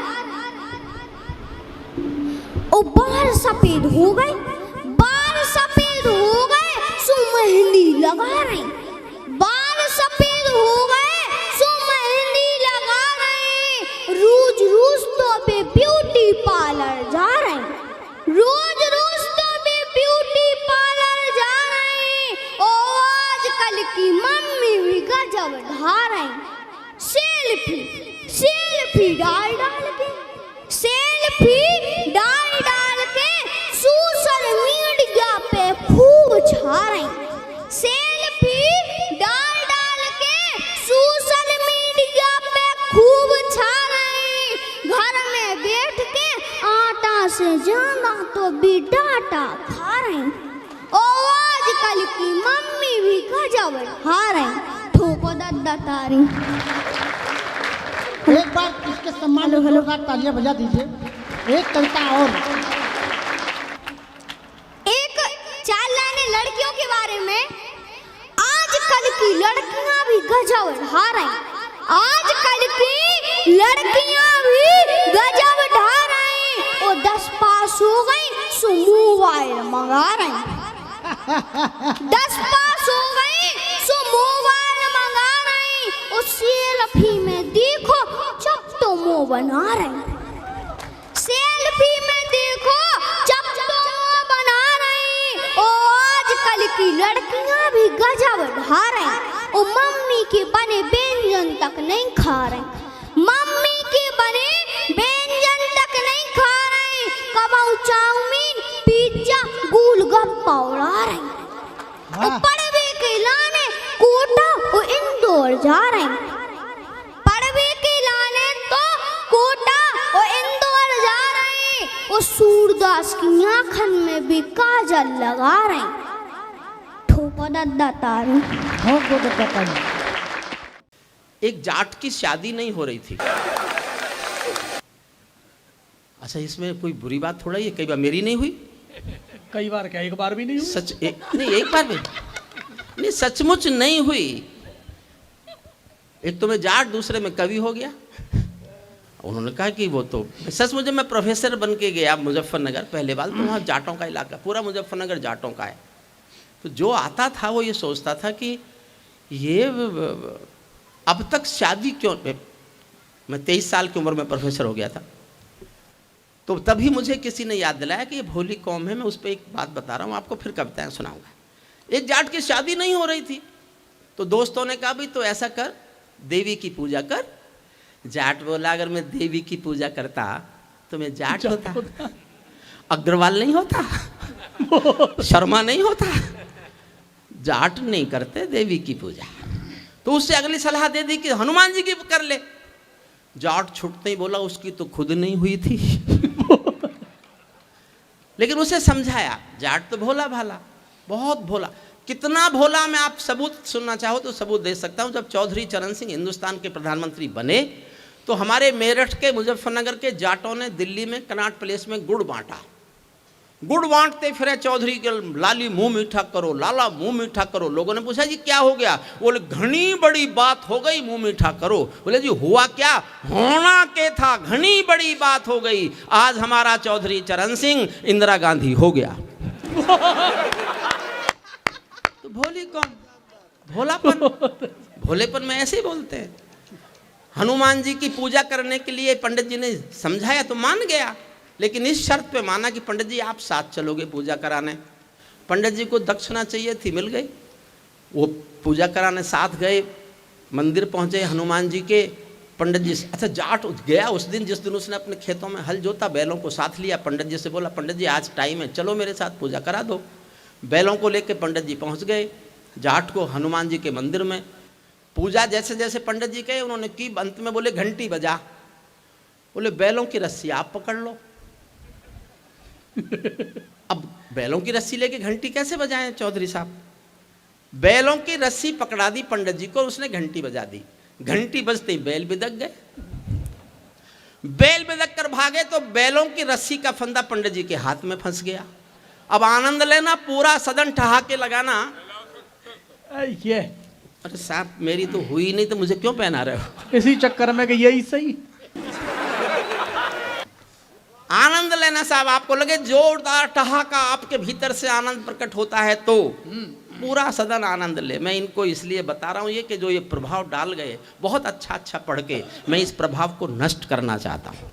Speaker 4: ओ बाल सफेद हो गए, बाल सफेद हो गए सो मेहंदी लगा रही। बाल सफेद हो गए सो मेहंदी लगा रही। रोज रोज तो पे ब्यूटी पार्लर जा रहे। रोज रोज तो पे ब्यूटी पार्लर जा रही और आजकल की मम्मी भी गजब ढा रही। सेल्फी सेल्फी डाल डाल के, सेल्फी डाल डाल के सोशल मीडिया पे खूब छा रही। सेल्फी डाल डाल के सोशल मीडिया पे खूब छा रही। घर में बैठ के आटा से ज्यादा तो भी डाटा खा रही और आजकल की मम्मी भी गजब ढा रही। ठोको दद्दा तारी।
Speaker 3: एक बार इसके सम्मान में जोरदार तालियां बजा दीजिए। एक कविता और।
Speaker 4: एक 4 लाइनें लड़कियों के बारे में। आजकल की लड़कियां भी गजब ढा रही। आजकल की लड़कियां भी गजब ढा रही और 10 पास हो गई सो मोबाइल मंगा रही। 10 पास हो गई सो मोबाइल मंगा रही और सेल्फी में देखो चप तो मुंह बना रही। सेल्फी में देखो चप तो मुंह बना रही और आजकल की लड़कियां भी गजब ढा रही और मम्मी के बने व्यंजन तक नहीं खा रही। मम्मी के बने जा रही, पड़वे के लाने तो कोटा और इंदौर जा रहे, और सूरदास की आंखन में भी काजल लगा रहे। ठोको दद्दा तारू,
Speaker 3: ठोको दद्दा तारू।
Speaker 5: एक जाट की शादी नहीं हो रही थी। अच्छा, इसमें कोई बुरी बात थोड़ा ही है, कई बार मेरी नहीं हुई।
Speaker 6: कई बार क्या, एक बार भी नहीं हुई?
Speaker 5: नहीं, एक बार भी नहीं, सचमुच नहीं हुई। एक तो मैं जाट, दूसरे में कवि हो गया। उन्होंने कहा कि वो तो सचमुच, मैं प्रोफेसर बन के गया मुजफ्फरनगर पहले बार, तो वहाँ जाटों का इलाका, पूरा मुजफ्फरनगर जाटों का है। तो जो आता था वो ये सोचता था कि ये अब तक शादी क्यों। मैं 23 साल की उम्र में प्रोफेसर हो गया था, तो तभी मुझे किसी ने याद दिलाया कि ये भोली कौम है। मैं उस पर एक बात बता रहा हूँ आपको, फिर कविताएं सुनाऊंगा। एक जाट की शादी नहीं हो रही थी, तो दोस्तों ने कहा भाई तो ऐसा कर, देवी की पूजा कर। जाट बोला अगर मैं देवी की पूजा करता तो मैं जाट होता, अग्रवाल नहीं होता, शर्मा नहीं होता। जाट नहीं करते देवी की पूजा। तो उससे अगली सलाह दे दी कि हनुमान जी की कर ले। जाट छुटते ही बोला उसकी तो खुद नहीं हुई थी। लेकिन उसे समझाया, जाट तो भोला भाला, बहुत भोला। कितना भोला, मैं आप सबूत सुनना चाहो तो सबूत दे सकता हूं। जब चौधरी चरण सिंह हिंदुस्तान के प्रधानमंत्री बने, तो हमारे मेरठ के, मुजफ्फरनगर के जाटों ने दिल्ली में कनॉट प्लेस में गुड़ बांटा। गुड़ बांटते फिरे चौधरी के, लाली मुंह मीठा करो, लाला मुंह मीठा करो। लोगों ने पूछा जी क्या हो गया? बोले घनी बड़ी बात हो गई, मुंह मीठा करो। बोले जी हुआ क्या? होना के था, घनी बड़ी बात हो गई, आज हमारा चौधरी चरण सिंह इंदिरा गांधी हो गया। तो भोली कौन, भोलापन, भोलेपन में ऐसे ही बोलते हैं। हनुमान जी की पूजा करने के लिए पंडित जी ने समझाया तो मान गया, लेकिन इस शर्त पे माना कि पंडित जी आप साथ चलोगे पूजा कराने। पंडित जी को दक्षिणा चाहिए थी, मिल गई। वो पूजा कराने साथ गए, मंदिर पहुंचे हनुमान जी के। पंडित जी, अच्छा जाट गया उस दिन, जिस दिन उसने अपने खेतों में हल जोता, बैलों को साथ लिया। पंडित जी से बोला पंडित जी आज टाइम है, चलो मेरे साथ पूजा करा दो। बैलों को लेकर पंडित जी पहुंच गए जाट को हनुमान जी के मंदिर में। पूजा जैसे जैसे पंडित जी कहे उन्होंने की, अंत में बोले घंटी बजा। बोले बैलों की रस्सी आप पकड़ लो। अब बैलों की रस्सी लेके घंटी कैसे बजाएं चौधरी साहब? बैलों की रस्सी पकड़ा दी पंडित जी को, उसने घंटी बजा दी। घंटी बजते ही बैल बिदक गए। बैल बिदक कर भागे तो बैलों की रस्सी का फंदा पंडित जी के हाथ में फंस गया। अब आनंद लेना, पूरा सदन ठहाके लगाना।
Speaker 6: ये
Speaker 5: अरे साहब मेरी तो हुई नहीं तो मुझे क्यों पहना रहे हो?
Speaker 6: इसी चक्कर में कि यही सही।
Speaker 5: आनंद लेना साहब, आपको लगे जोरदार ठहाका आपके भीतर से आनंद प्रकट होता है तो पूरा सदन आनंद ले। मैं इनको इसलिए बता रहा हूँ ये कि जो ये प्रभाव डाल गए बहुत अच्छा अच्छा पढ़ के, मैं इस प्रभाव को नष्ट करना चाहता हूँ।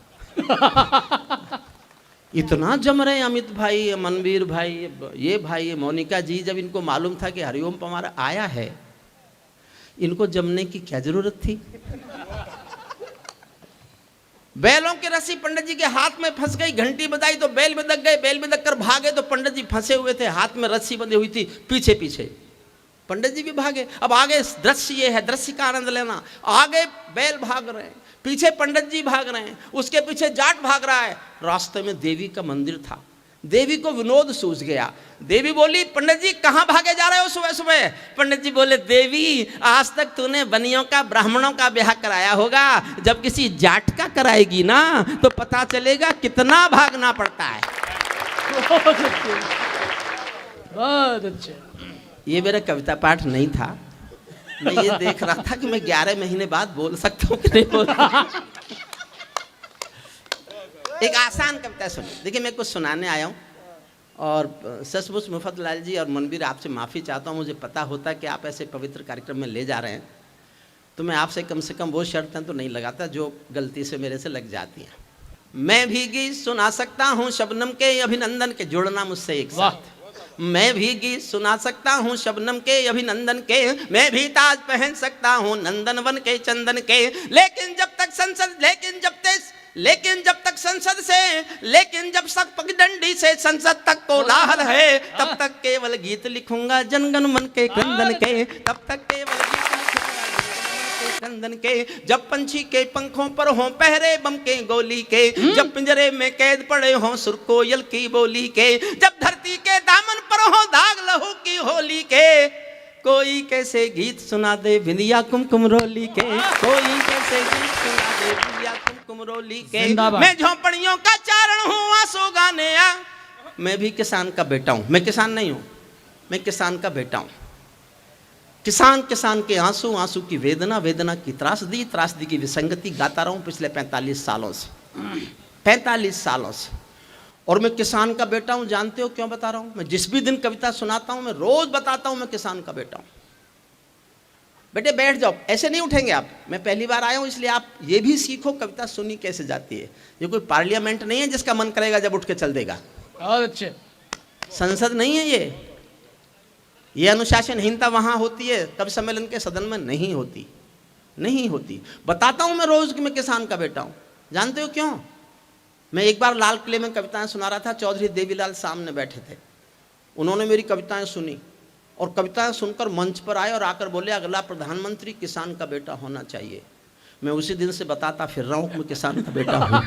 Speaker 5: इतना जम रहे अमित भाई, मनवीर भाई, ये भाई, ये मोनिका जी, जब इनको मालूम था कि हरिओम पमार आया है, इनको जमने की क्या जरूरत थी? बैलों की रस्सी पंडित जी के हाथ में फंस गई, घंटी बजाई तो बैल बिदक गए। बैल बिदक कर भागे तो पंडित जी फंसे हुए थे, हाथ में रस्सी बंधी हुई थी, पीछे पीछे पंडित जी भी भागे। अब आगे दृश्य ये है, दृश्य का आनंद लेना। आगे बैल भाग रहे हैं, पीछे पंडित जी भाग रहे हैं, उसके पीछे जाट भाग रहा है। रास्ते में देवी का मंदिर था। देवी को विनोद सूझ गया। देवी बोली पंडित जी कहाँ भागे जा रहे हो सुबह सुबह? पंडित जी बोले देवी आज तक तूने बनियों का, ब्राह्मणों का ब्याह कराया होगा, जब किसी जाट का कराएगी ना तो पता चलेगा कितना भागना पड़ता है।
Speaker 6: बहुत अच्छे।
Speaker 5: ये मेरा कविता पाठ नहीं था, मैं ये देख रहा था कि मैं 11 महीने बाद बोल सकता हूँ कि नहीं बोल सकता। एक आसान कविता सुनिए। देखिए मैं कुछ सुनाने आया हूँ और सचमुच मुफद्दलाल जी और मनवीर आपसे माफ़ी चाहता हूँ। मुझे पता होता कि आप ऐसे पवित्र कार्यक्रम में ले जा रहे हैं, तो मैं आपसे कम से कम वो शर्तें तो नहीं लगाता जो गलती से मेरे से लग जाती हैं। मैं भी गीत सुना सकता हूँ शबनम के अभिनंदन के, जुड़ना मुझसे एक साथ। मैं भी गीत सुना सकता हूँ शबनम के अभिनंदन के, मैं भी ताज पहन सकता हूँ नंदन वन के चंदन के, लेकिन जब तक संसद पगडंडी से संसद तक कोलाहल है, तब तक केवल गीत लिखूंगा जनगण मन के क्रंदन के, तब तक केवल गीत लिखूंगा। कंदन के, जब पंछी के पंखों पर हों पहरे बम के गोली के, जब पिंजरे में कैद पड़े हों सुर कोयल की बोली के, जब धरती के दामन पर हों दाग लहू की होली के, कोई कैसे गीत सुना दे बिंदिया कुमकुम रोली के, कोई कैसे गीत सुना दे बिंदिया कुमकुम रोली के। मैं झोंपड़ियों का चारण हूँ आंसू गाने आ। मैं भी किसान का बेटा हूँ, मैं किसान नहीं हूँ, मैं किसान का बेटा हूँ। किसान किसान के आंसू, आंसू की वेदना, वेदना की त्रासदी, त्रासदी की विसंगति गाता रहा हूँ पिछले 45 सालों से, 45 सालों से। और मैं किसान का बेटा हूँ, जानते हो क्यों बता रहा हूँ? मैं जिस भी दिन कविता सुनाता हूँ मैं रोज बताता हूँ मैं किसान का बेटा हूँ। बेटे बैठ जाओ, ऐसे नहीं उठेंगे आप। मैं पहली बार आया हूँ इसलिए आप ये भी सीखो कविता सुनी कैसे जाती है। ये कोई पार्लियामेंट नहीं है जिसका मन करेगा जब उठ के चल देगा।
Speaker 6: बहुत अच्छे।
Speaker 5: संसद नहीं है ये अनुशासनहीनता वहाँ होती है, कवि सम्मेलन के सदन में नहीं होती, नहीं होती। बताता हूँ मैं रोज कि मैं किसान का बेटा हूँ। जानते हो क्यों? मैं एक बार लाल किले में कविताएं सुना रहा था, चौधरी देवीलाल सामने बैठे थे। उन्होंने मेरी कविताएं सुनी और कविताएं सुनकर मंच पर आए और आकर बोले अगला प्रधानमंत्री किसान का बेटा होना चाहिए। मैं उसी दिन से बताता फिर रहा हूँ कि मैं किसान का बेटा हूँ।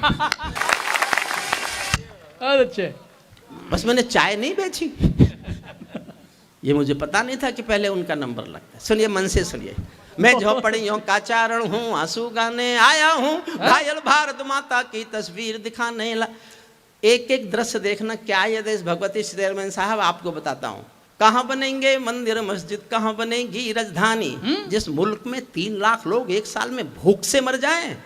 Speaker 6: बहुत अच्छे।
Speaker 5: बस मैंने चाय नहीं बेची, ये मुझे पता नहीं था कि पहले उनका नंबर लगता है। सुनिए मन से सुनिए। मैं झोपड़ियों का चारण हूँ आंसू गाने आया हूँ, घायल भारत माता की तस्वीर दिखाने ला। एक एक दृश्य देखना क्या ये देश। भगवती श्री चेयरमैन साहब आपको बताता हूँ, कहाँ बनेंगे मंदिर मस्जिद, कहाँ बनेगी राजधानी। जिस मुल्क में 3 लाख लोग एक साल में भूख से मर जाएं,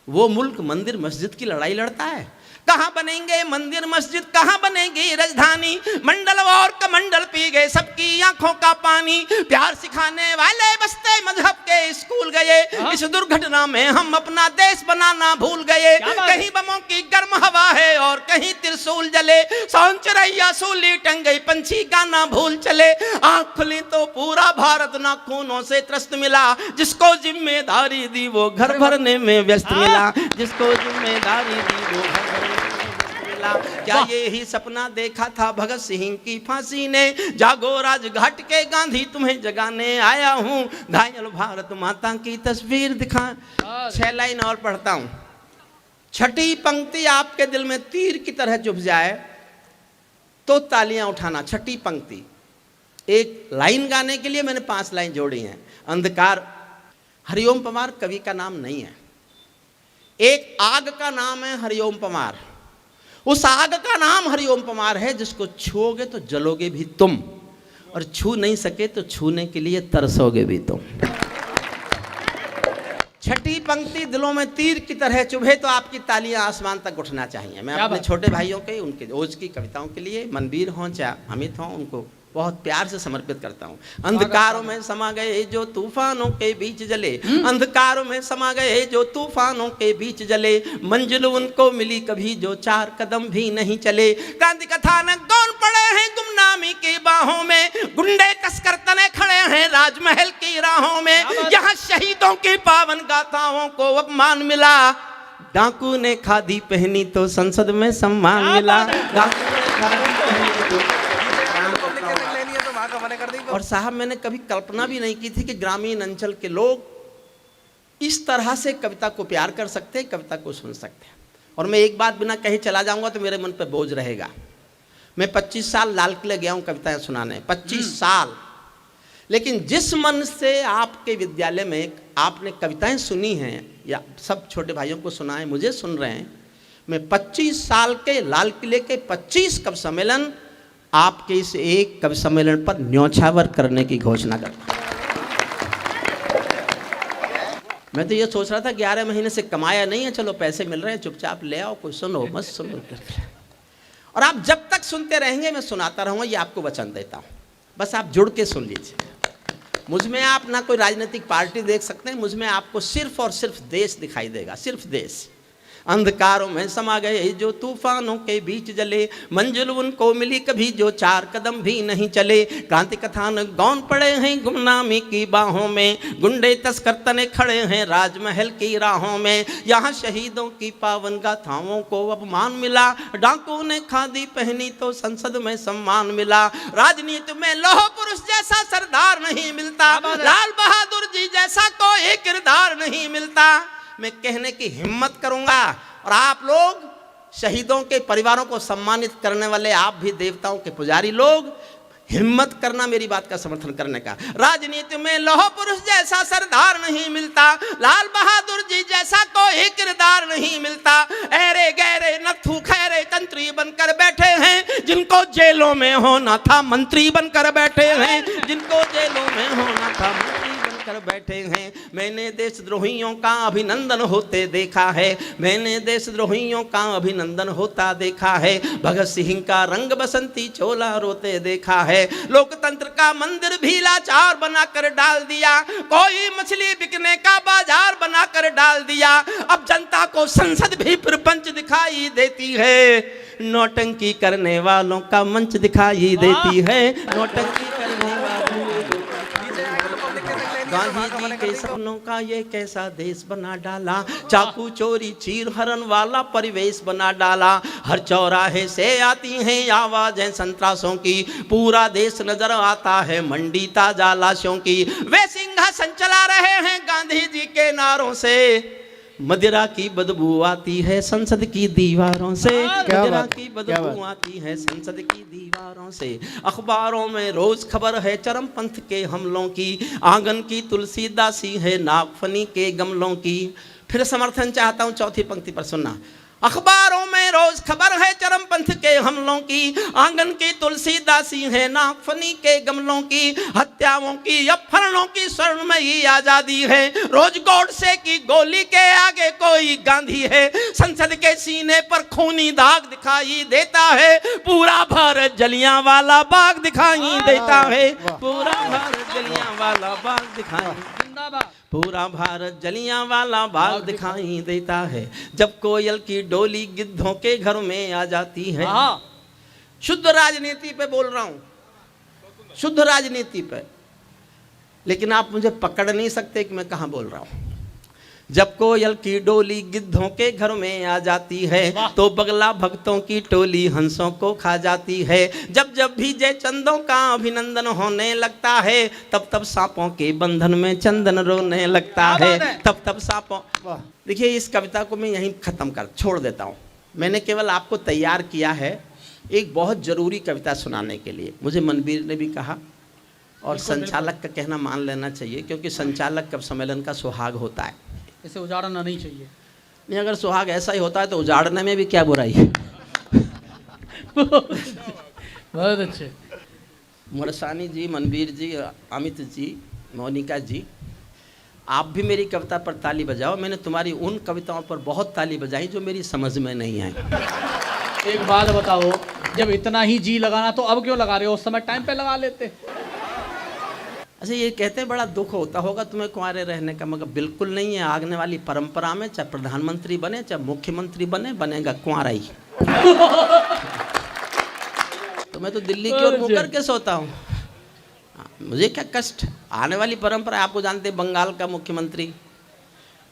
Speaker 5: वो मुल्क मंदिर मस्जिद की लड़ाई लड़ता है। कहाँ बनेंगे मंदिर मस्जिद, कहाँ बनेगी राजधानी। मंडल और कमंडल पी गए सबकी आंखों का पानी। प्यार सिखाने वाले बस्ते मजहब के स्कूल गए। इस दुर्घटना में हम अपना देश बनाना भूल गए। कहीं बमों की गर्म हवा है और कहीं त्रिशूल जले। सौंचरैया सूली टंग गई, पंछी गाना भूल चले। आँख खुली तो पूरा भारत नाखूनों से त्रस्त मिला। जिसको जिम्मेदारी दी वो घर भरने में व्यस्त मिला। जिसको जिम्मेदारी दी वो घर भरने। क्या ये ही सपना देखा था भगत सिंह की फांसी ने। जागो राजघाट के गांधी तुम्हें जगाने आया हूँ, घायल भारत माता की तस्वीर दिखा। 6 लाइन और पढ़ता हूँ। छठी पंक्ति आपके दिल में तीर की तरह चुभ जाए तो तालियां उठाना। छठी पंक्ति एक लाइन गाने के लिए मैंने 5 लाइन जोड़ी हैं। अंधकार, हरिओम पवार कवि का नाम नहीं है, एक आग का नाम है हरिओम पवार। उस आग का नाम हरिओम पवार है जिसको छूओगे तो जलोगे भी तुम, और छू नहीं सके तो छूने के लिए तरसोगे भी तुम। छठी पंक्ति दिलों में तीर की तरह चुभे तो आपकी तालियां आसमान तक उठना चाहिए। मैं अपने छोटे भाइयों के, उनके ओज की कविताओं के लिए, मनवीर हों चाहे अमित हों, उनको बहुत प्यार से समर्पित करता हूँ। अंधकारों में समा गए जो तूफानों के बीच जले। अंधकारों में समा गए जो तूफानों के बीच जले। मंजिल उनको मिली कभी जो 4 कदम भी नहीं चले। क्रांति कथानक कौन पड़े हैं गुमनामी की बाहों में। गुंडे कसकर तने खड़े हैं राजमहल की राहों में। यहाँ शहीदों की पावन गाथाओं को अपमान मिला। डाकू ने खादी पहनी तो संसद में सम्मान मिला। डाकू ने खादी पहनी तो। और साहब मैंने कभी कल्पना भी नहीं की थी कि ग्रामीण अंचल के लोग इस तरह से कविता को प्यार कर सकते हैं, कविता को सुन सकते हैं। और मैं एक बात बिना कहीं चला जाऊंगा तो मेरे मन पे बोझ रहेगा। मैं 25 साल लाल किले गया हूं कविताएं सुनाने, 25 साल। लेकिन जिस मन से आपके विद्यालय में आपने कविताएं सुनी हैं या सब छोटे भाइयों को सुना है, मुझे सुन रहे हैं, मैं 25 साल के लाल किले के 25 कवि सम्मेलन आपके इस एक कवि सम्मेलन पर न्योछावर करने की घोषणा करता हूं। मैं तो ये सोच रहा था 11 महीने से कमाया नहीं है, चलो पैसे मिल रहे हैं, चुपचाप ले आओ, कोई सुनो मत सुनो। और आप जब तक सुनते रहेंगे मैं सुनाता रहूंगा, ये आपको वचन देता हूं। बस आप जुड़ के सुन लीजिए। मुझमें आप ना कोई राजनीतिक पार्टी देख सकते हैं, मुझमें आपको सिर्फ और सिर्फ देश दिखाई देगा, सिर्फ देश। अंधकारों में समा गए जो तूफानों के बीच जले, मंजिल उनको मिली कभी जो 4 कदम भी नहीं चले। क्रांति कथानक गौन पड़े हैं गुमनामी की बाहों में, गुंडे तस्कर तने खड़े हैं राजमहल की राहों में। यहाँ शहीदों की पावन गाथाओं को अपमान मिला, डाकुओं ने खादी पहनी तो संसद में सम्मान मिला। राजनीति में लौह पुरुष जैसा सरदार नहीं मिलता, लाल बहादुर जी जैसा कोई किरदार नहीं मिलता। मैं कहने की हिम्मत करूंगा और आप लोग शहीदों के परिवारों को सम्मानित करने वाले, आप भी देवताओं के पुजारी लोग, हिम्मत करना मेरी बात का समर्थन करने का। राजनीति में लौह पुरुष जैसा सरदार नहीं मिलता, लाल बहादुर जी जैसा कोई किरदार नहीं मिलता। ऐरे गहरे नथु खैरे तंत्री बनकर बैठे हैं, जिनको जेलों में होना था मंत्री बनकर बैठे हैं, जिनको जेलों में होना था मंत्री बनकर बैठे हैं। मैंने देशद्रोहियों का अभिनंदन होते देखा है, मैंने देशद्रोहियों का अभिनंदन होता देखा है। भगत सिंह का रंग बसंती चोला रोते देखा है। लोकतंत्र का मंदिर भी लाचार बनाकर डाल दिया, कोई मछली बिकने का बाजार बनाकर डाल दिया। अब जनता को संसद भी प्रपंच दिखाई देती है, नौटंकी करने वालों का मंच दिखाई देती है, नौटंकी करने वालों। गांधी जी के सपनों का ये कैसा देश बना डाला, चाकू चोरी चीर हरण वाला परिवेश बना डाला। हर चौराहे से आती हैं आवाजें संतरासों की, पूरा देश नजर आता है मंडी ताजा लाशों की। वे सिंहासन चला रहे हैं गांधी जी के नारों से, मदिरा की बदबू आती है संसद की दीवारों से, मदिरा की बदबू आती है संसद की दीवारों से। अखबारों में रोज खबर है चरमपंथ के हमलों की, आंगन की तुलसी दासी है नागफनी के गमलों की। फिर समर्थन चाहता हूँ चौथी पंक्ति पर सुनना। अखबारों में रोज खबर है चरमपंथ के हमलों की, आंगन की तुलसी दासी है नागफनी के गमलों की। हत्याओं की अपहरणों की स्वर्णमयी आजादी है, रोज गोडसे की गोली के आगे कोई गांधी है। संसद के सीने पर खूनी दाग दिखाई देता है, पूरा भारत जलियांवाला बाग दिखाई देता है, पूरा भारत जलियांवाला बाग दिखाई, पूरा भारत जलियांवाला बाग दिखाई देता है। जब कोयल की डोली गिद्धों के घर में आ जाती है। शुद्ध राजनीति पे बोल रहा हूं, शुद्ध राजनीति पे, लेकिन आप मुझे पकड़ नहीं सकते कि मैं कहां बोल रहा हूं। जब कोयल की डोली गिद्धों के घर में आ जाती है, तो बगला भक्तों की टोली हंसों को खा जाती है। जब जब भी जय चंदों का अभिनंदन होने लगता है, तब तब सांपों के बंधन में चंदन रोने लगता है, तब तब सांपों। देखिए, इस कविता को मैं यहीं खत्म कर छोड़ देता हूँ। मैंने केवल आपको तैयार किया है एक बहुत जरूरी कविता सुनाने के लिए। मुझे मनबीर ने भी कहा और संचालक का कहना मान लेना चाहिए, क्योंकि संचालक कब सम्मेलन का सुहाग होता है,
Speaker 6: इसे उजाड़ना नहीं चाहिए।
Speaker 5: नहीं, अगर सुहाग ऐसा ही होता है तो उजाड़ने में भी क्या बुराई है।
Speaker 6: बहुत अच्छे।
Speaker 5: मुरसानी जी, मनबीर जी, अमित जी, मोनिका जी, आप भी मेरी कविता पर ताली बजाओ। मैंने तुम्हारी उन कविताओं पर बहुत ताली बजाई जो मेरी समझ में नहीं आई।
Speaker 6: एक बात बताओ, जब इतना ही जी लगाना तो अब क्यों लगा रहे हो, उस समय टाइम पे लगा लेते।
Speaker 5: अच्छा, ये कहते हैं बड़ा दुख होता होगा तुम्हें कुंवारे रहने का, मगर बिल्कुल नहीं है। आगने वाली परंपरा में चाहे प्रधानमंत्री बने चाहे मुख्यमंत्री बने, बनेगा कुंवारा ही। तो मैं तो दिल्ली की ओर मुँह करके सोता हूँ, मुझे क्या कष्ट। आने वाली परंपरा आपको जानते, बंगाल का मुख्यमंत्री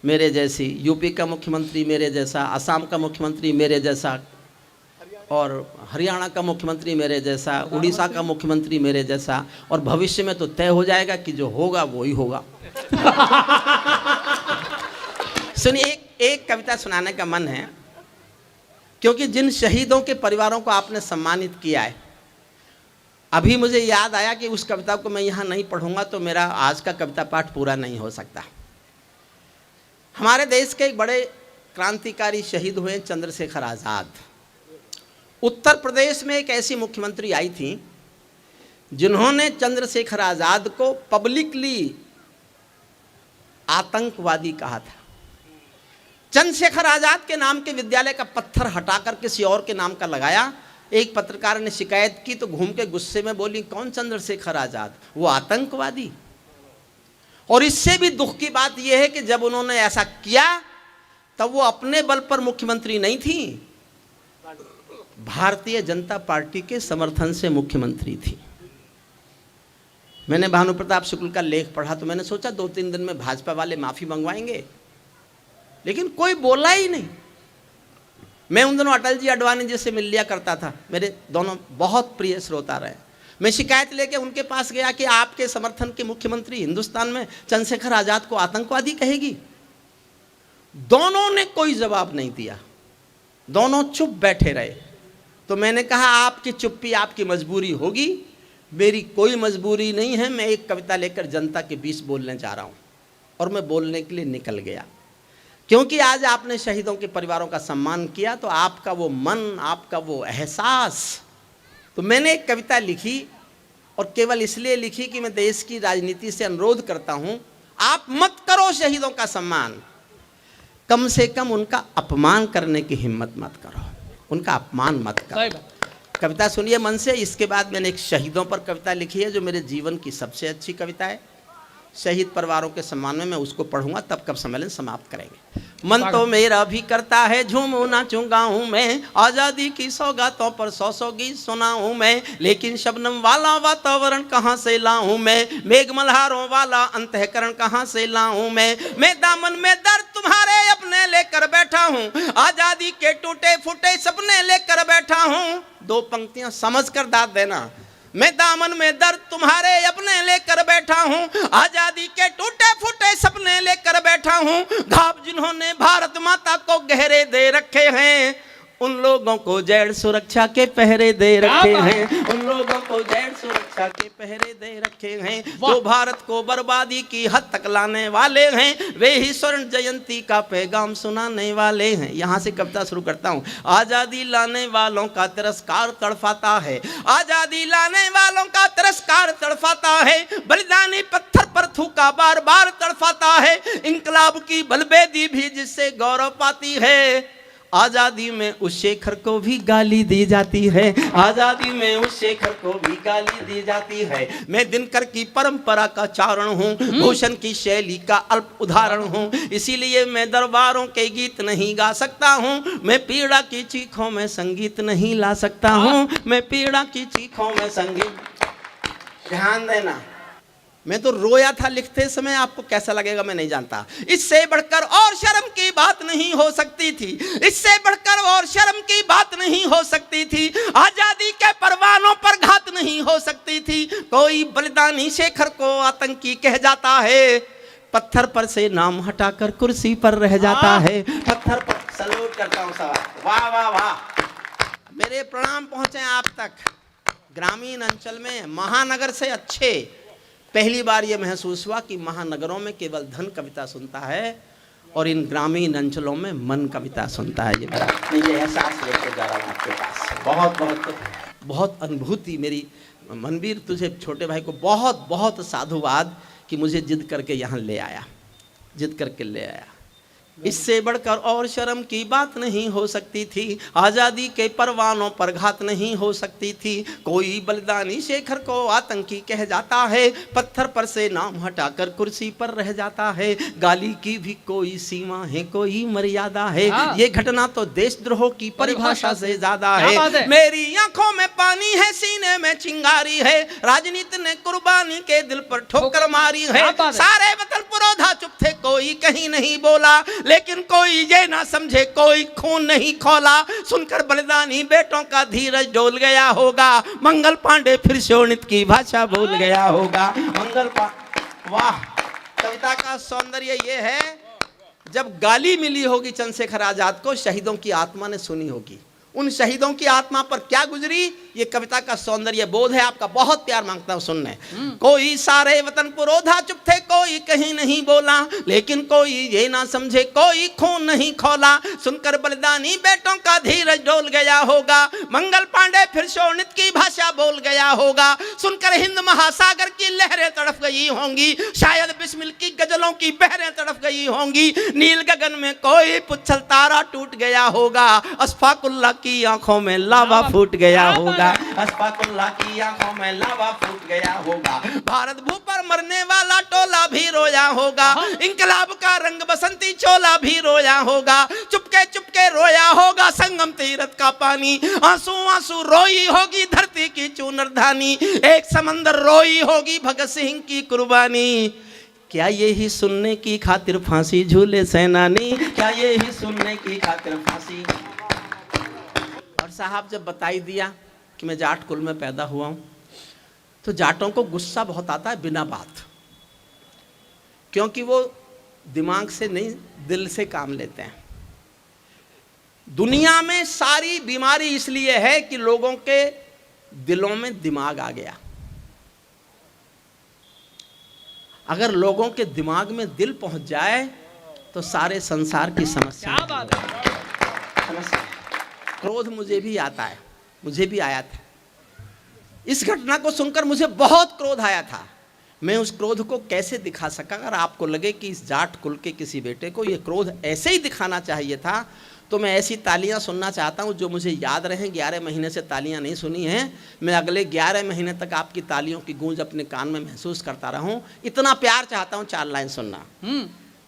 Speaker 5: मेरे जैसी, यूपी का मुख्यमंत्री मेरे जैसा, असम का मुख्यमंत्री मेरे जैसा, और हरियाणा का मुख्यमंत्री मेरे जैसा, उड़ीसा का मुख्यमंत्री मेरे जैसा, और भविष्य में तो तय हो जाएगा कि जो होगा वो ही होगा। सुनिए, एक कविता सुनाने का मन है, क्योंकि जिन शहीदों के परिवारों को आपने सम्मानित किया है, अभी मुझे याद आया कि उस कविता को मैं यहाँ नहीं पढ़ूंगा तो मेरा आज का कविता पाठ पूरा नहीं हो सकता। हमारे देश के एक बड़े क्रांतिकारी शहीद हुए चंद्रशेखर आज़ाद। उत्तर प्रदेश में एक ऐसी मुख्यमंत्री आई थी जिन्होंने चंद्रशेखर आज़ाद को पब्लिकली आतंकवादी कहा था। चंद्रशेखर आज़ाद के नाम के विद्यालय का पत्थर हटाकर किसी और के नाम का लगाया। एक पत्रकार ने शिकायत की तो घूम के गुस्से में बोली, कौन चंद्रशेखर आज़ाद, वो आतंकवादी। और इससे भी दुख की बात यह है कि जब उन्होंने ऐसा किया तब वो अपने बल पर मुख्यमंत्री नहीं थी, भारतीय जनता पार्टी के समर्थन से मुख्यमंत्री थी। मैंने भानु प्रताप शुक्ल का लेख पढ़ा तो मैंने सोचा 2-3 दिन में भाजपा वाले माफी मंगवाएंगे, लेकिन कोई बोला ही नहीं। मैं उन दिनों अटल जी अडवाणी जी से मिल लिया करता था, मेरे दोनों बहुत प्रिय श्रोता रहे। मैं शिकायत लेके उनके पास गया कि आपके समर्थन के मुख्यमंत्री हिंदुस्तान में चंद्रशेखर आजाद को आतंकवादी कहेगी। दोनों ने कोई जवाब नहीं दिया, दोनों चुप बैठे रहे। तो मैंने कहा आपकी चुप्पी आपकी मजबूरी होगी, मेरी कोई मजबूरी नहीं है। मैं एक कविता लेकर जनता के बीच बोलने जा रहा हूँ। और मैं बोलने के लिए निकल गया, क्योंकि आज आपने शहीदों के परिवारों का सम्मान किया, तो आपका वो मन, आपका वो एहसास। तो मैंने एक कविता लिखी, और केवल इसलिए लिखी कि मैं देश की राजनीति से अनुरोध करता हूँ, आप मत करो शहीदों का सम्मान, कम से कम उनका अपमान करने की हिम्मत मत करो, उनका अपमान मत करो। कविता सुनिए मन से। इसके बाद मैंने एक शहीदों पर कविता लिखी है, जो मेरे जीवन की सबसे अच्छी कविता है। शहीद परिवारों के सम्मान में मैं उसको पढ़ूंगा, तब कब सम्मेलन समाप्त करेंगे। मन तो मेरा भी करता है झूमू नाचूं गाऊं मैं, आज़ादी की सौगातों पर 100 गीत सुनाऊं मैं, लेकिन शबनम वाला वातावरण कहाँ से लाऊं मैं, मेघ मल्हारों वाला अंतःकरण कहाँ से लाऊं मैं दामन में दर्द तुम्हारे अपने लेकर बैठा हूँ, आज़ादी के टूटे फूटे सपने लेकर बैठा हूँ। 2 पंक्तियां समझ कर दाद देना। मैं दामन में दर्द तुम्हारे अपने लेकर बैठा हूँ, आजादी के टूटे फूटे सपने लेकर बैठा हूँ। घाव जिन्होंने भारत माता को गहरे दे रखे हैं, उन लोगों को जैड़ सुरक्षा के पहरे दे रखे हैं, उन लोगों को जैड़ सुरक्षा के पहरे दे रखे हैं, जो भारत को बर्बादी की हद तक लाने वाले हैं, वे ही स्वर्ण जयंती का पैगाम सुनाने वाले हैं। यहाँ से कविता शुरू करता हूँ। आजादी लाने वालों का तिरस्कार तड़फाता है, आजादी लाने वालों का तिरस्कार तड़फाता है, बलिदानी पत्थर पर थूका बार बार तड़फाता है, इंकलाब की बलबेदी भी जिससे गौरव पाती है। आजादी में उस शेखर को भी गाली दी जाती है, आजादी में उस शेखर को भी गाली दी जाती है। मैं दिनकर की परंपरा का चारण हूँ, भूषण की शैली का अल्प उदाहरण हूँ, इसीलिए मैं दरबारों के गीत नहीं गा सकता हूँ, मैं पीड़ा की चीखों में संगीत नहीं ला सकता हूँ, मैं पीड़ा की चीखों में संगीत। ध्यान देना, मैं तो रोया था लिखते समय, आपको कैसा लगेगा मैं नहीं जानता। इससे बढ़कर और शर्म की बात नहीं हो सकती थी, इससे बढ़कर और शर्म की बात नहीं हो सकती थी, आजादी के परवानों पर घात नहीं हो सकती थी। कोई बलिदानी शेखर को आतंकी कह जाता है, पत्थर पर से नाम हटाकर कुर्सी पर रह जाता है, पत्थर पर। सलूट करता हूँ सवाल, वाह वाह वाह। मेरे प्रणाम पहुंचे आप तक। ग्रामीण अंचल में महानगर से अच्छे पहली बार ये महसूस हुआ कि महानगरों में केवल धन कविता सुनता है और इन ग्रामीण अंचलों में मन कविता सुनता है। ये एहसास लेकर जा रहा हूँ आपके पास। बहुत बहुत बहुत अनुभूति मेरी। मनवीर, तुझे छोटे भाई को बहुत बहुत साधुवाद कि मुझे जिद करके यहाँ ले आया, जिद करके ले आया। इससे बढ़कर और शर्म की बात नहीं हो सकती थी, आज़ादी के परवानों पर घात नहीं हो सकती थी। कोई बलिदानी शेखर को आतंकी कह जाता है, पत्थर पर से नाम हटाकर कुर्सी पर रह जाता है। गाली की भी कोई सीमा है, कोई मर्यादा है, ये घटना तो देशद्रोह की परिभाषा से ज्यादा है। मेरी आंखों में पानी है, सीने में चिंगारी है, राजनीति ने कुर्बानी के दिल पर ठोकर मारी है। सारे वतन पुरोधा चुप थे, कोई कहीं नहीं बोला, लेकिन कोई ये ना समझे कोई खून नहीं खौला। सुनकर बलिदानी बेटों का धीरज डोल गया होगा, मंगल पांडे फिर शोणित की भाषा भूल गया होगा। मंगल पांडे, वाह। कविता का सौंदर्य ये है, जब गाली मिली होगी चंद्रशेखर आजाद को, शहीदों की आत्मा ने सुनी होगी, उन शहीदों की आत्मा पर क्या गुजरी, ये कविता का सौंदर्य बोध है। आपका बहुत प्यार मांगता हूं सुनने। कोई सारे वतन पुरोधा चुप थे, कोई कहीं नहीं बोला, लेकिन कोई ये ना समझे कोई खून नहीं खौला। सुनकर बलिदानी बेटों का धीरज डोल गया होगा, मंगल पांडे फिर शोणित की भाषा बोल गया होगा। सुनकर हिंद महासागर की लहरें तड़प गई होंगी, शायद बिस्मिल की गजलों की बहरें तड़प गई होंगी। नील गगन में कोई पुच्छल तारा टूट गया होगा, अशफाकुल्लाह की आंखों में लावा फूट गया होगा। अशफाकुल्लाह की आंखों में लावा फूट गया होगा, भारत भू पर मरने वाला टोला भी रोया होगा, इंकलाब का रंग बसंती चोला भी रोया होगा, चुपके चुपके रोया होगा संगम तीरथ का पानी, आंसू आंसू रोई होगी धरती की चूनरधानी, एक समंदर रोई होगी भगत सिंह की कुर्बानी। क्या यही सुनने की खातिर फांसी झूले सेनानी, क्या यही सुनने की खातिर फांसी। और साहब जब बताई दिया कि मैं जाट कुल में पैदा हुआ हूँ, तो जाटों को गुस्सा बहुत आता है बिना बात, क्योंकि वो दिमाग से नहीं दिल से काम लेते हैं। दुनिया में सारी बीमारी इसलिए है कि लोगों के दिलों में दिमाग आ गया। अगर लोगों के दिमाग में दिल पहुंच जाए तो सारे संसार की समस्या।
Speaker 6: क्या बात है।
Speaker 5: क्रोध मुझे भी आता है, मुझे भी आया था। इस घटना को सुनकर मुझे बहुत क्रोध आया था। मैं उस क्रोध को कैसे दिखा सका? अगर आपको लगे कि इस जाट कुल के किसी बेटे को ये क्रोध ऐसे ही दिखाना चाहिए था, तो मैं ऐसी तालियां सुनना चाहता हूं जो मुझे याद रहें। 11 महीने से तालियां नहीं सुनी हैं, मैं अगले 11 महीने तक आपकी तालियों की गूंज अपने कान में महसूस करता रहूं। इतना प्यार चाहता हूं। 4 लाइन सुनना।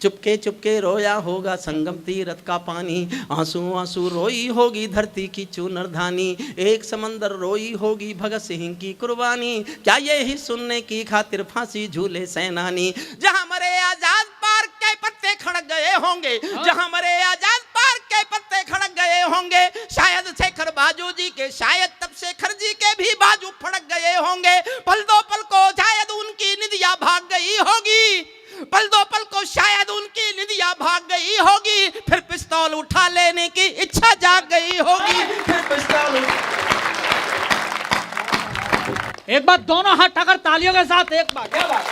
Speaker 5: चुपके चुपके रोया होगा संगम तीरथ का पानी, आंसू आंसू रोई होगी धरती की चूनरधानी, एक समंदर रोई होगी भगत सिंह की कुर्बानी, क्या यही सुनने की खातिर फांसी झूले सेनानी। जहां मरे आजाद पार्क के पत्ते खड़क गए होंगे, जहां मरे आजाद पार्क के पत्ते खड़क गए होंगे, शायद शेखर बाजू जी के, शायद तब शेखर जी के भी बाजू फड़क गए होंगे। पल दो पल को शायद उनकी निदिया भाग गई होगी, पल दो पल को शायद उनकी निदिया भाग गई होगी, फिर पिस्तौल उठा लेने की इच्छा जाग गई होगी, फिर पिस्तौल।
Speaker 6: एक बार दोनों हाथ ठकर तालियों के साथ एक बार। क्या बात।